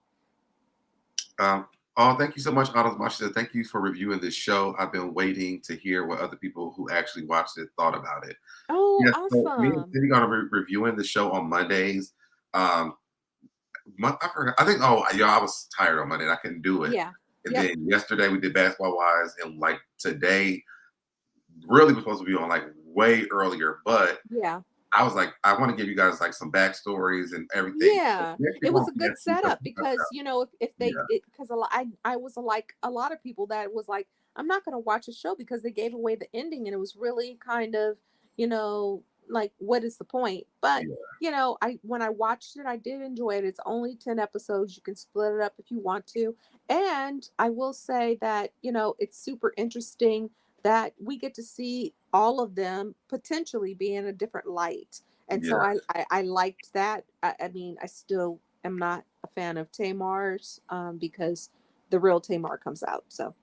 Oh, thank you so much, Autumn. She said, thank you for reviewing this show. I've been waiting to hear what other people who actually watched it thought about it. Oh, Yeah, so me and awesome. Cindy gonna be reviewing the show on Mondays. Um, I forgot. I think. Oh, yeah, I was tired on Monday. And I couldn't do it. Yeah. And Yep. then yesterday we did Basketball Wives, and like today, really was supposed to be on like way earlier, but Yeah. I was like, I want to give you guys like some backstories and everything. Yeah, Next week it was on a good PSP, so setup because if they yeah, it because I was like a lot of people that was like I'm not gonna watch a show because they gave away the ending and it was really kind of you know like what is the point? But yeah, I when I watched it I did enjoy it. It's only 10 episodes. You can split it up if you want to, and I will say that it's super interesting that we get to see all of them potentially be in a different light, and yeah. so I liked that. I mean, I still am not a fan of Tamar's because the real Tamar comes out. So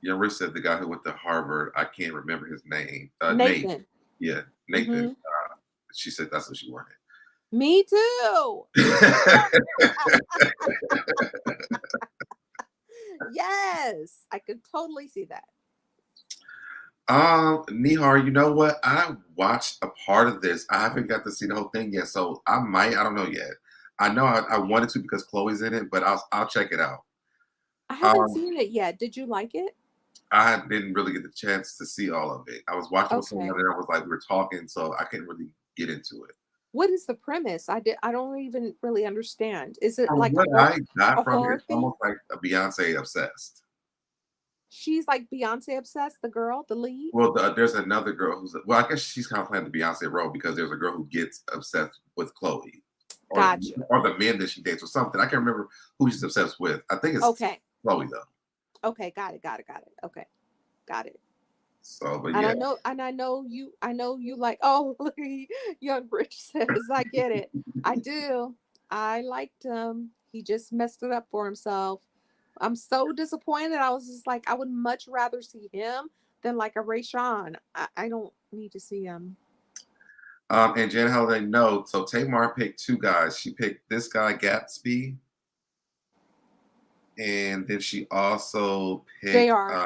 Yeah, Rich said the guy who went to Harvard. I can't remember his name. Nate. Nathan. Yeah, Nathan. Hmm. She said that's what she wanted. Me too. Yes, I could totally see that. Nihar, you know what? I watched a part of this. I haven't got to see the whole thing yet, so I might. I don't know yet. I know I wanted to because Chloe's in it, but I'll check it out. I haven't Um, seen it yet. Did you like it? I didn't really get the chance to see all of it. I was watching with someone Okay. and I was like, we were talking, so I couldn't really get into it. What is the premise? I don't even really understand. Is it From like what I a got from it, horror it's almost thing? like a Beyonce obsessed. She's like Beyonce obsessed, the girl, the lead. Well, there's another girl who's well, I guess she's kind of playing the Beyonce role because there's a girl who gets obsessed with Chloe, or Gotcha. or the men that she dates, or something. I can't remember who she's obsessed with. I think it's Okay. Chloe though. Okay. Got it. Got it. Got it. Okay. Got it. So, but And yeah, I know you like, oh, young Rich says, I get it. I do. I liked him. He just messed it up for himself. I'm so disappointed. I was just like, I would much rather see him than like a Ray Sean. I don't need to see him. and Jen Holiday, no. So Tamar picked two guys. She picked this guy Gatsby, and then she also picked JR.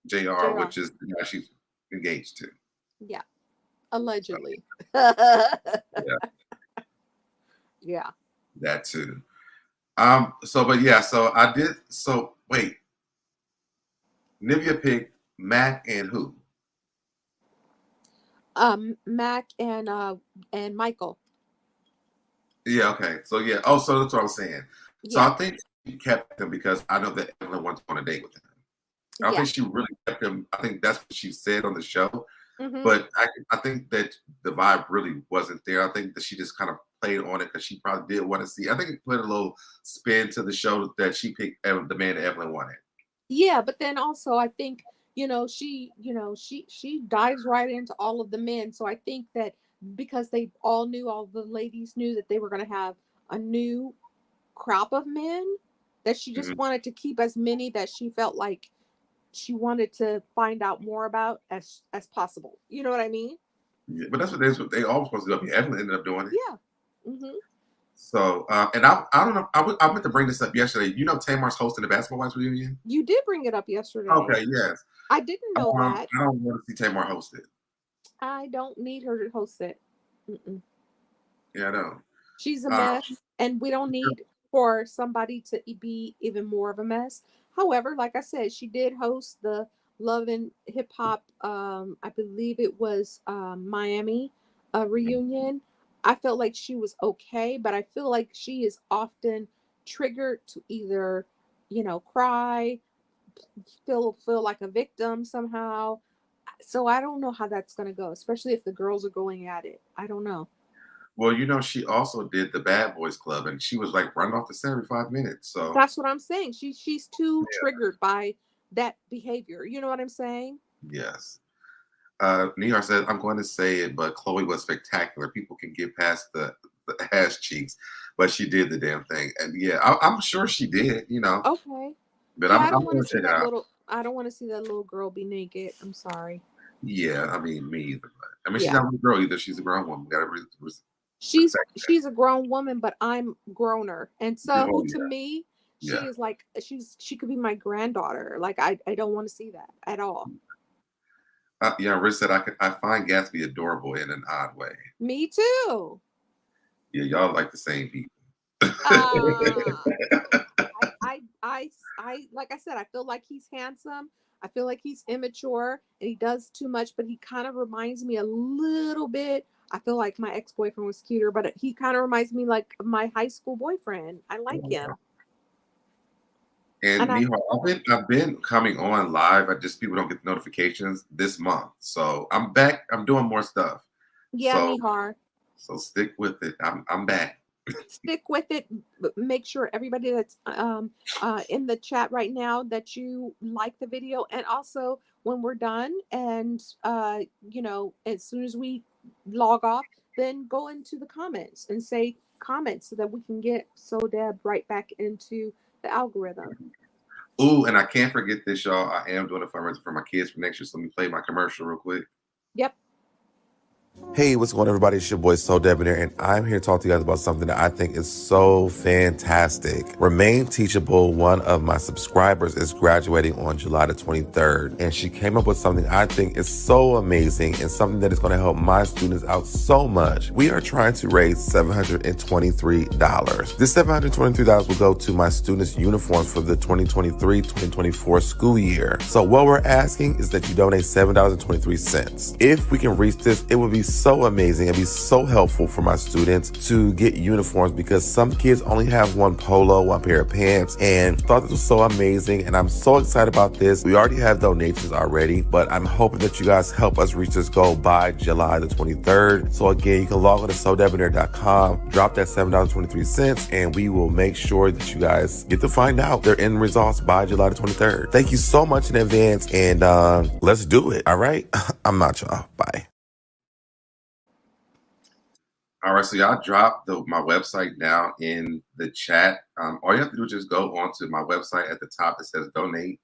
Jr., JR. which is the guy she's engaged to. Yeah. So, Allegedly. yeah, Yeah. that too. So, but yeah, so I did. So wait, Nivea picked Mac and who? Mac and Michael. Yeah, okay. So yeah. Oh, so that's what I was saying. So Yeah. I think she kept him because I know that Evelyn wants to go on a date with him. I don't Yeah. think she really kept him. I think that's what she said on the show. Hmm. But I think that the vibe really wasn't there. I think that she just kind of played on it because she probably did want to see. I think it put a little spin to the show that she picked the man that Evelyn wanted. Yeah, but then also I think, she dives right into all of the men. So I think that because all the ladies knew that they were going to have a new crop of men, that she just Mhm. wanted to keep as many that she felt like she wanted to find out more about as possible. You know what I mean? Yeah, but that's what they all supposed to do. I mean, Evelyn ended up doing it. Yeah. Hmm. So, and I don't know. I meant to bring this up yesterday. You know, Tamar's hosting the Basketball Wives reunion. You did bring it up yesterday. Okay, yes. I didn't know that. I don't want to see Tamar host it. I don't need her to host it. Mm-mm. Yeah, I don't. She's a Um, mess, and we don't need for somebody to be even more of a mess. However, like I said, she did host the Love and Hip Hop. I believe it was Miami reunion. I felt like she was okay, but I feel like she is often triggered to either, cry, feel like a victim somehow. So I don't know how that's going to go, especially if the girls are going at it. I don't know. well, you know, she also did the Bad Boys Club, and she was like running off the set every 5 minutes. So That's what I'm saying. She's too triggered by that behavior. You know what I'm saying? yes. Nihar said, "I'm going to say it, but Chloe was spectacular. People can get past the ass cheeks, but she did the damn thing, and yeah, I'm sure she did. You know, Okay. but Yeah, I'm going to check it out. I don't want to see that little girl be naked. I'm sorry. Yeah, I mean, me either. But, I mean, she's Yeah. not a girl either. She's a grown woman. Got to She's respect she's a grown woman, but I'm growner. And that. so Oh to yeah, me, She Yeah. is like she could be my granddaughter. Like I don't want to see that at all. Yeah, Rich said I find Gatsby adorable in an odd way. Me too. Yeah, y'all like the same people. Uh like I said, I feel like he's handsome. I feel like he's immature and he does too much, but he kind of reminds me a little bit. I feel like my ex-boyfriend was cuter, but he kind of reminds me like of my high school boyfriend. I like him. And And Mihar, I've been coming on live. I just people don't get the notifications this month. So I'm back. I'm doing more stuff. yeah, So Mihar, stick with it. I'm back. stick with it. Make sure everybody that's in the chat right now that you like the video, and also when we're done and as soon as we log off, then go into the comments and say comments so that we can get SoDeb right back into the algorithm. Ooh, and I can't forget this, y'all. I am doing a fundraiser for my kids for next year. So let me play my commercial real quick. Yep. Hey, what's going on, everybody? It's your boy SoDebNair, and I'm here to talk to you guys about something that I think is so fantastic. Remain Teachable, one of my subscribers, is graduating on July the 23rd, and she came up with something I think is so amazing and something that is going to help my students out so much. We are trying to raise $723. This $723 will go to my students' uniforms for the 2023-2024 school year. So what we're asking is that you donate $7.23. If we can reach this, it would be so amazing and be so helpful for my students to get uniforms, because some kids only have one polo, one pair of pants, and thought this was so amazing. And I'm so excited about this. We already have donations already, but I'm hoping that you guys help us reach this goal by July the 23rd. So again, you can log on to SoDebNair.com, drop that $7.23, and we will make sure that you guys get to find out their end results by July the 23rd. Thank you so much in advance, and let's do it. All right. I'm out, y'all. Bye. All right, so y'all dropped my website down in the chat. All you have to do is just go onto my website. At the top, it says donate,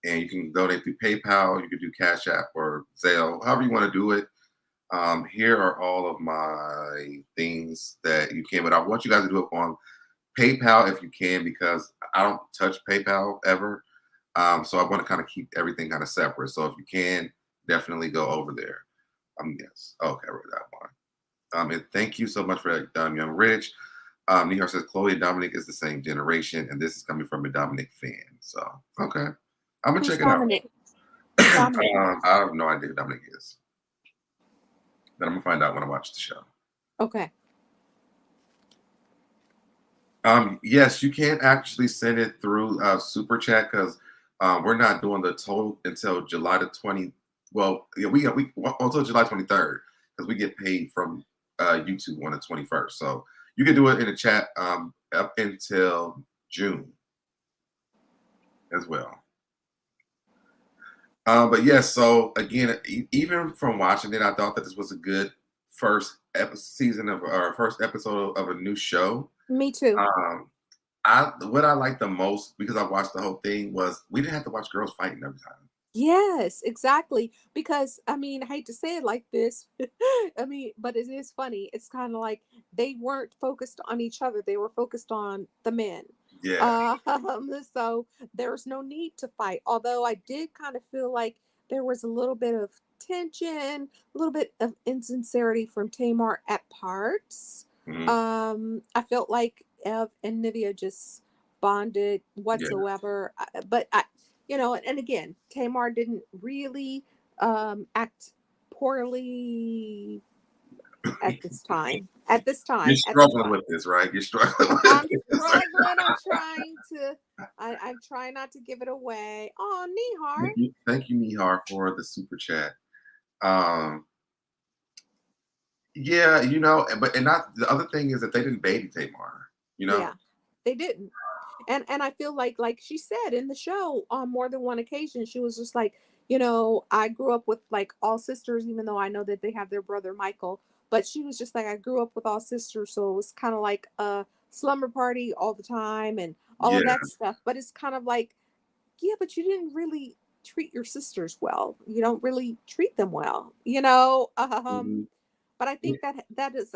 and you can donate through PayPal. You can do CashApp or Zelle, however you want to do it. Here are all of my things that you can, but I want you guys to do it on PayPal if you can, because I don't touch PayPal ever. So I want to kind of keep everything kind of separate. So if you can, definitely go over there. Yes. Okay, I wrote that one. And thank you so much for that, Young Rich. Nihar says Chloe and Dominic is the same generation, and this is coming from a Dominic fan. So, okay. I'm going to Who's check it out. Dominic? Dominic. I have no idea who Dominic is. But I'm going to find out when I watch the show. Okay. Yes, you can't actually send it through Super Chat, because we're not doing the total until July the 20th. Well, yeah, we until July 23rd, because we get paid from YouTube on the 21st. So you can do it in the chat up until June as well. But yes, so again, even from watching it, I thought that this was a good first episode of a new show. Me too. What I liked the most, because I watched the whole thing, was we didn't have to watch girls fighting every time. Yes, exactly. Because I mean, I hate to say it like this. I mean, but it is funny. It's kind of like they weren't focused on each other. They were focused on the men. Yeah. So there's no need to fight. Although I did kind of feel like there was a little bit of tension, a little bit of insincerity from Tamar at parts. I felt like Ev and Nivea just bonded whatsoever. But and again, Tamar didn't really act poorly at this time. You're struggling with this, right? You're struggling. I'm struggling. I'm trying not to give it away. Oh, Nihar. Thank you, Nihar, for the super chat. Yeah, the other thing is that they didn't baby Tamar. Yeah, they didn't. And I feel like she said in the show on more than one occasion, she was just like, I grew up with like all sisters, even though I know that they have their brother Michael. But she was just like, I grew up with all sisters, so it was kind of like a slumber party all the time and all of that stuff. But it's kind of like, yeah, but you didn't really treat your sisters well. You don't really treat them well, But I think that is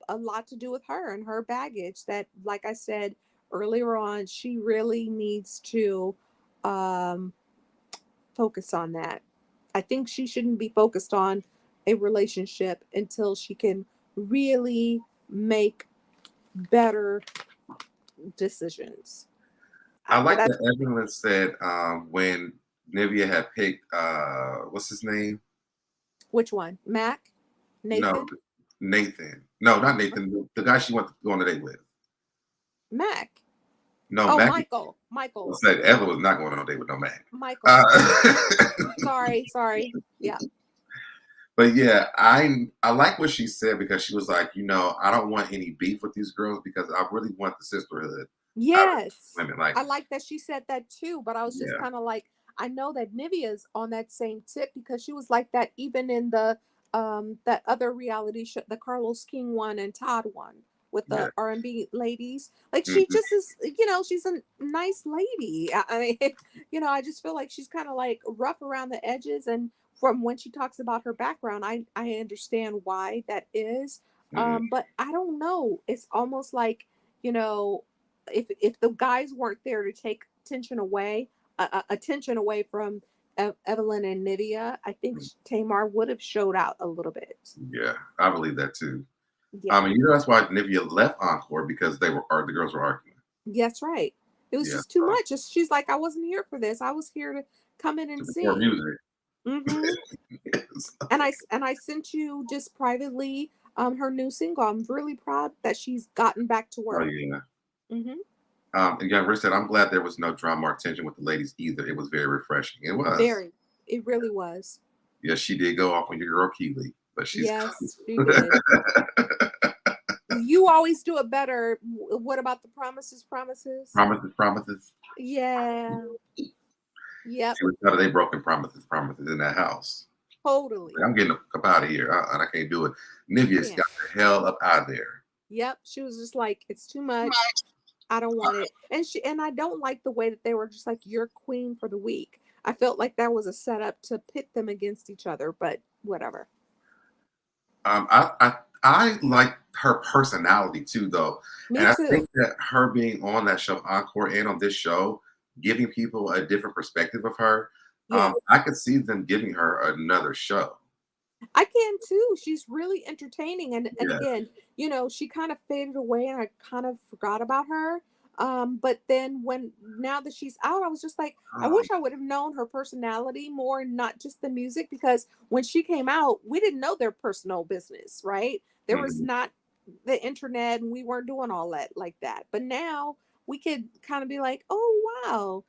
a lot to do with her and her baggage that, like I said earlier on, she really needs to um, focus on that. I think she shouldn't be focused on a relationship until she can really make better decisions. I like That's that Evelyn said when Nivea had picked what's his name? which one? Mac? No, Nathan? Nathan. No, not Nathan. The guy she went to go on a date with. Mac. No, Oh, Mac. Michael. I Michael. said Evelyn was not going on a date with no Mac. Michael. Uh, Sorry, sorry. Yeah. but yeah, I like what she said because she was like, I don't want any beef with these girls because I really want the sisterhood out of Yes. women. Like, I like that she said that too, but I was just yeah, kind of like, I know that Nivea's on that same tip because she was like that even in the that other reality show, the Carlos King one and Todd one with yeah, the R&B ladies. Like she mhm, just is, she's a nice lady. I mean, I just feel like she's kind of like rough around the edges, and from when she talks about her background, I understand why that is. mhm, But I don't know. It's almost like, you know, if the guys weren't there to take attention away from Evelyn and Nydia, I think mhm. Tamar would have showed out a little bit. Yeah, I believe that too. Yeah, That's why Nivea left Encore because the girls were arguing. that's right. It was Yeah, just too so much. She's like, I wasn't here for this. I was here to come in to and perform sing. music. Hmm. And I sent you just privately her new single. I'm really proud that she's gotten back to Oh work. yeah. Hmm. And Young Rich said, I'm glad there was no drama or tension with the ladies either. It was very refreshing. It was. Very. It really was. Yes, she did go off on your girl Keely, but she's Yes, she did. You always do it better. What about the promises? Promises? promises, promises. Yeah. Yep. She was telling they broken promises in that house. Totally. Like, I'm getting up out of here. And I can't do it. Nivea's Yeah. got the hell up out of there. Yep. She was just like, it's too much. I don't want it. And I don't like the way that they were just like, you're queen for the week. I felt like that was a setup to pit them against each other, but whatever. I like her personality too, though, Me and I too. think that her being on that show Encore and on this show, giving people a different perspective of her. Yeah. I could see them giving her another show. I can too. She's really entertaining. And Yeah. again, she kind of faded away and I kind of forgot about her. But then now that she's out, I was just like, I Um, wish I would have known her personality more, not just the music, because when she came out, we didn't know their personal business, right? There was mhm. not the internet and we weren't doing all that like that. But now we could kind of be like, oh wow,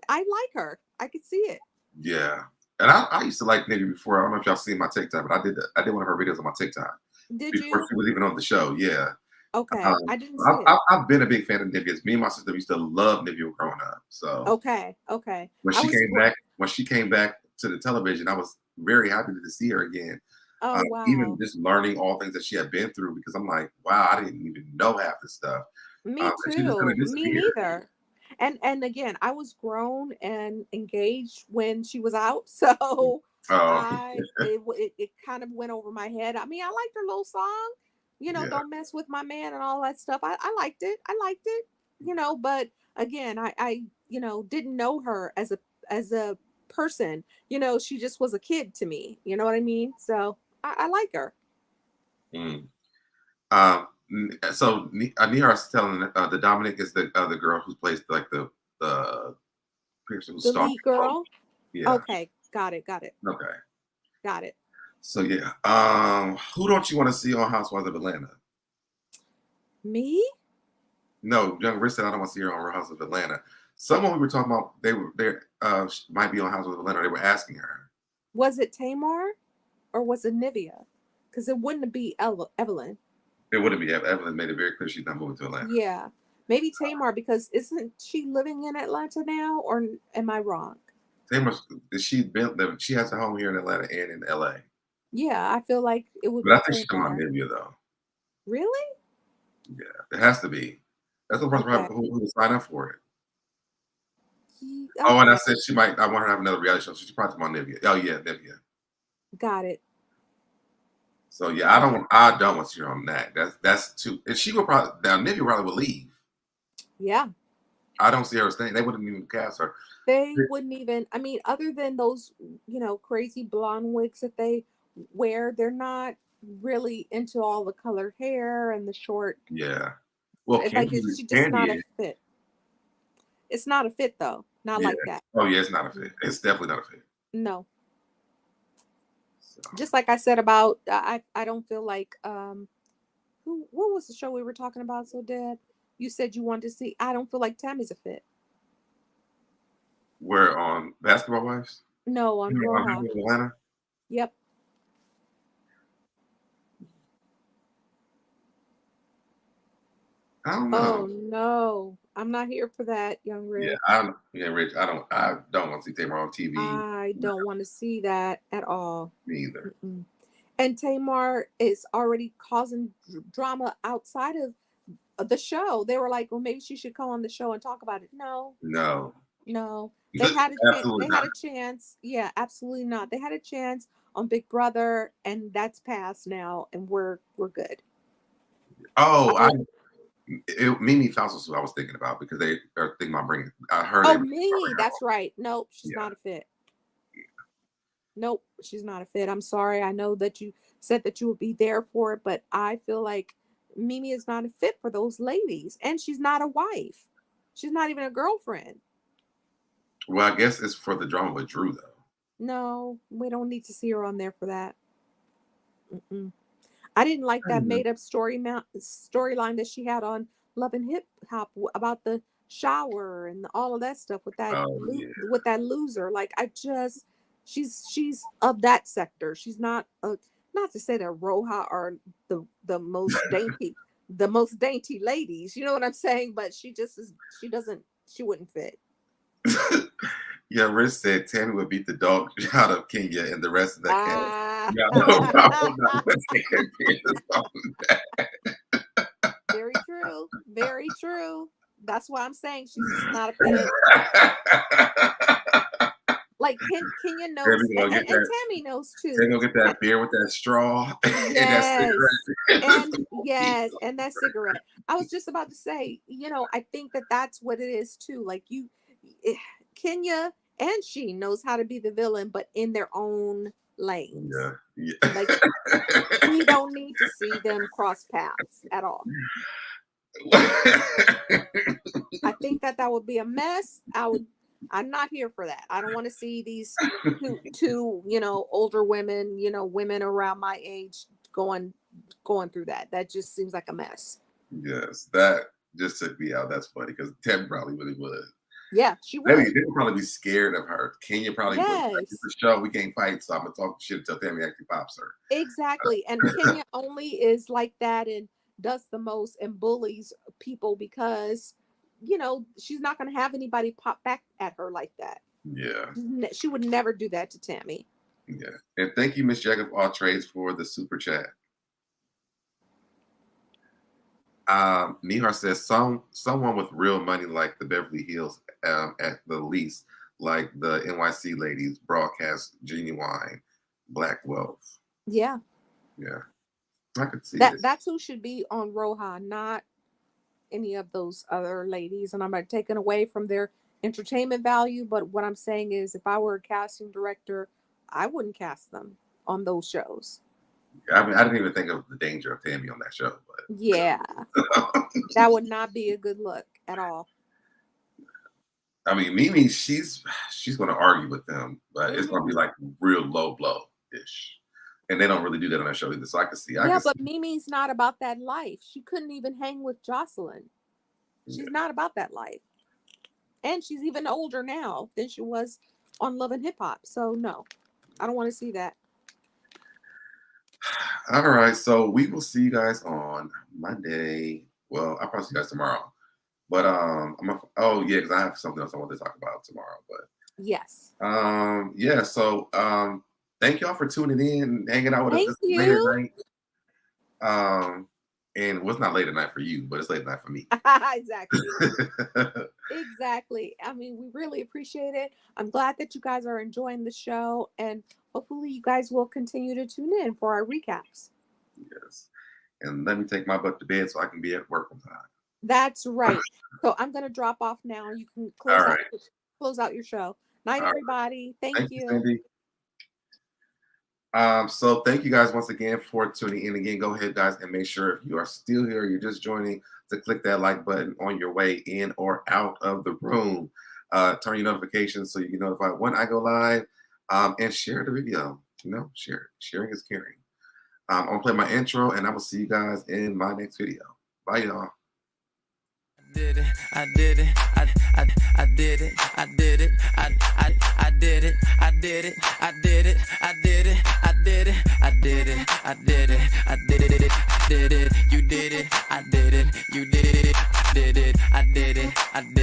I like her. I could see it. Yeah. And I used to like Nitty before. I don't know if y'all seen my TikTok, but I did that. I did one of her videos on my TikTok Did before you? she was even on the show. Yeah. Okay. Um, I didn't see it. I've been a big fan of Nivea's. Me and my sister used to love Nivea growing up. So Okay. Okay. when I she was came back, to the television, I was very happy to see her again. Oh, Even wow. just learning all things that she had been through, because I'm like, wow, I didn't even know half this stuff. Me And she just kind too. of Me disappeared. neither. And again, I was grown and engaged when she was out, so Oh, it kind of went over my head. I mean, I liked her little song, yeah, don't mess with my man and all that stuff. I liked it. I liked it, but again, I didn't know her as a person. She just was a kid to me. You know what I mean? So I like her. mm. So Nihar's telling the Dominic is the girl who plays like the person who's The stalking lead Chloe. girl. Yeah. Okay, got it. Got it. Okay. Got it. So yeah. Who don't you want to see on Housewives of Atlanta? Me? No, Young Rich said I don't want to see her on Real House of Atlanta. Someone we were talking about, might be on House of Atlanta. They were asking her. Was it Tamar or was it Nivea? Because it wouldn't be Evelyn. It wouldn't be. Evelyn made it very clear she's not moving to Atlanta. Yeah. Maybe Tamar because isn't she living in Atlanta now or am I wrong? Taylor, she been there. She has a home here in Atlanta and in LA. Yeah, I feel like it would But be I think she's talking about Tamar. Nivea though. Really? Yeah, it has to be. That's the person Okay. who would sign up for it. Oh, and I Okay. said she might. I want her to have another reality show. So she's probably talking about Nivea. Oh yeah, Nivea. Got it. So yeah, I don't want to see her on that. That's too. And she would probably now Nivea probably would leave. Yeah. I don't see her staying. They wouldn't even cast her. They wouldn't even, I mean, other than those, crazy blonde wigs that they wear, they're not really into all the colored hair and the short. Yeah. Well, Like, Candy, she just Candy not a is. fit. It's not a fit though. Not Yeah. like that. Oh yeah, it's not a fit. It's definitely not a fit. No. So, Just like I said about, I don't feel like, what was the show we were talking about? So Deb, you said you wanted to see. I don't feel like Tammy's a fit. we're on Basketball Wives. No, on I'm Roja. in Atlanta. Yep. I don't Oh know. no, I'm not here for that, young Yeah, Rich. Rich. I don't want to see Tamar on TV. I don't want to see that at all. Me either. Mm-mm. And Tamar is already causing drama outside of the show. They were like, well, maybe she should come on the show and talk about it. No, No, no. They had a chance. absolutely They had not. a chance. Yeah, absolutely not. They had a chance on Big Brother, and that's passed now, and we're good. Oh, Oh, Mimi Fausto's who I was thinking about because they are thinking about bringing. I heard they oh, were me. bringing her That's on. right. Nope, she's Yeah, not a fit. Nope, she's not a fit. I'm sorry. I know that you said that you would be there for it, but I feel like Mimi is not a fit for those ladies. And she's not a wife. She's not even a girlfriend. well, I guess it's for the drama with Drew though. No, we don't need to see her on there for that. Mm-mm. I didn't like I that don't know. made up storyline that she had on Love and Hip Hop about the shower and all of that stuff with that Oh yeah, with that loser. Like, I just, she's of that sector. She's not a, not to say that Roja are the most dainty ladies. You know what I'm saying? But she just is. She doesn't. She wouldn't fit. yeah. Rich said Tammy would beat the dog out of Kenya and the rest of that cast. Ah. Yeah, no problem. Not taking this on Very true. Very true. That's why I'm saying she's just not a fit. that. Like, Kenya knows, Tammy's gonna and get that. Tammy knows too. Tammy's gonna get that beer with that straw and that Yes. And cigarette. yes, and that cigarette. I was just about to say, I think that that's what it is too. Like, eh, Kenya and she knows how to be the villain, but in their own lanes. Yeah, Like, yeah. we don't need to see them cross paths at all. I think that would be a mess. I'm not here for that. I don't want to see these two, older women, women around my age going through that. That just seems like a mess. Yes, that just took me out. That's funny because Tim probably really would. Yeah, she would. Maybe they would probably be scared of her. Kenya probably would. Like, Yes. it's a show, we can't fight, so I'm gonna talk shit until Tammy actually pops her. Exactly. And Kenya only is like that and does the most and bullies people because, she's not going to have anybody pop back at her like that. Yeah. She would never do that to Tammy. Yeah. And thank you, Miss Jack of all trades, for the super chat. Mihar says someone with real money like the Beverly Hills at the least, like the NYC ladies, broadcast genuine black wealth. Yeah. Yeah. I could see that. it. That's who should be on Roja, not any of those other ladies. And I'm not taking away from their entertainment value, but what I'm saying is if I were a casting director, I wouldn't cast them on those shows. I mean, I didn't even think of the danger of Tammy on that show, but yeah, that would not be a good look at all. I mean, Mimi, she's going to argue with them, but it's going to be like real low blow ish, and they don't really do that on that show either. So I can see. But Mimi's not about that life. She couldn't even hang with Jocelyn. She's not about that life, and she's even older now than she was on Love and Hip Hop. So no, I don't want to see that. All right, so we will see you guys on Monday. Well, I'll probably see you guys tomorrow. But because I have something else I want to talk about tomorrow. But yes. So thank y'all for tuning in and hanging out with us this late at night. And it's not late at night for you, but it's late at night for me. Exactly. Exactly. I mean, we really appreciate it. I'm glad that you guys are enjoying the show, and hopefully you guys will continue to tune in for our recaps. Yes. And let me take my butt to bed so I can be at work on time. That's right. So I'm gonna drop off now. You can All right. close out your show. Night, All right. everybody. Thank Thank you, you. Cindy. So thank you guys once again for tuning in. Again, go ahead, guys, and make sure if you are still here, you're just joining, to click that like button on your way in or out of the room. Turn your notifications so you get notified when I go live, and share the video. Sharing is caring. I'm gonna play my intro, and I will see you guys in my next video. Bye, y'all. Did it, I did it, I did it, I did it, I did it, I did it, I did it, I did it, I did it, I did it, I did it, I did it, did it, you did it, I did it, you did it, did it, I did it, I did it.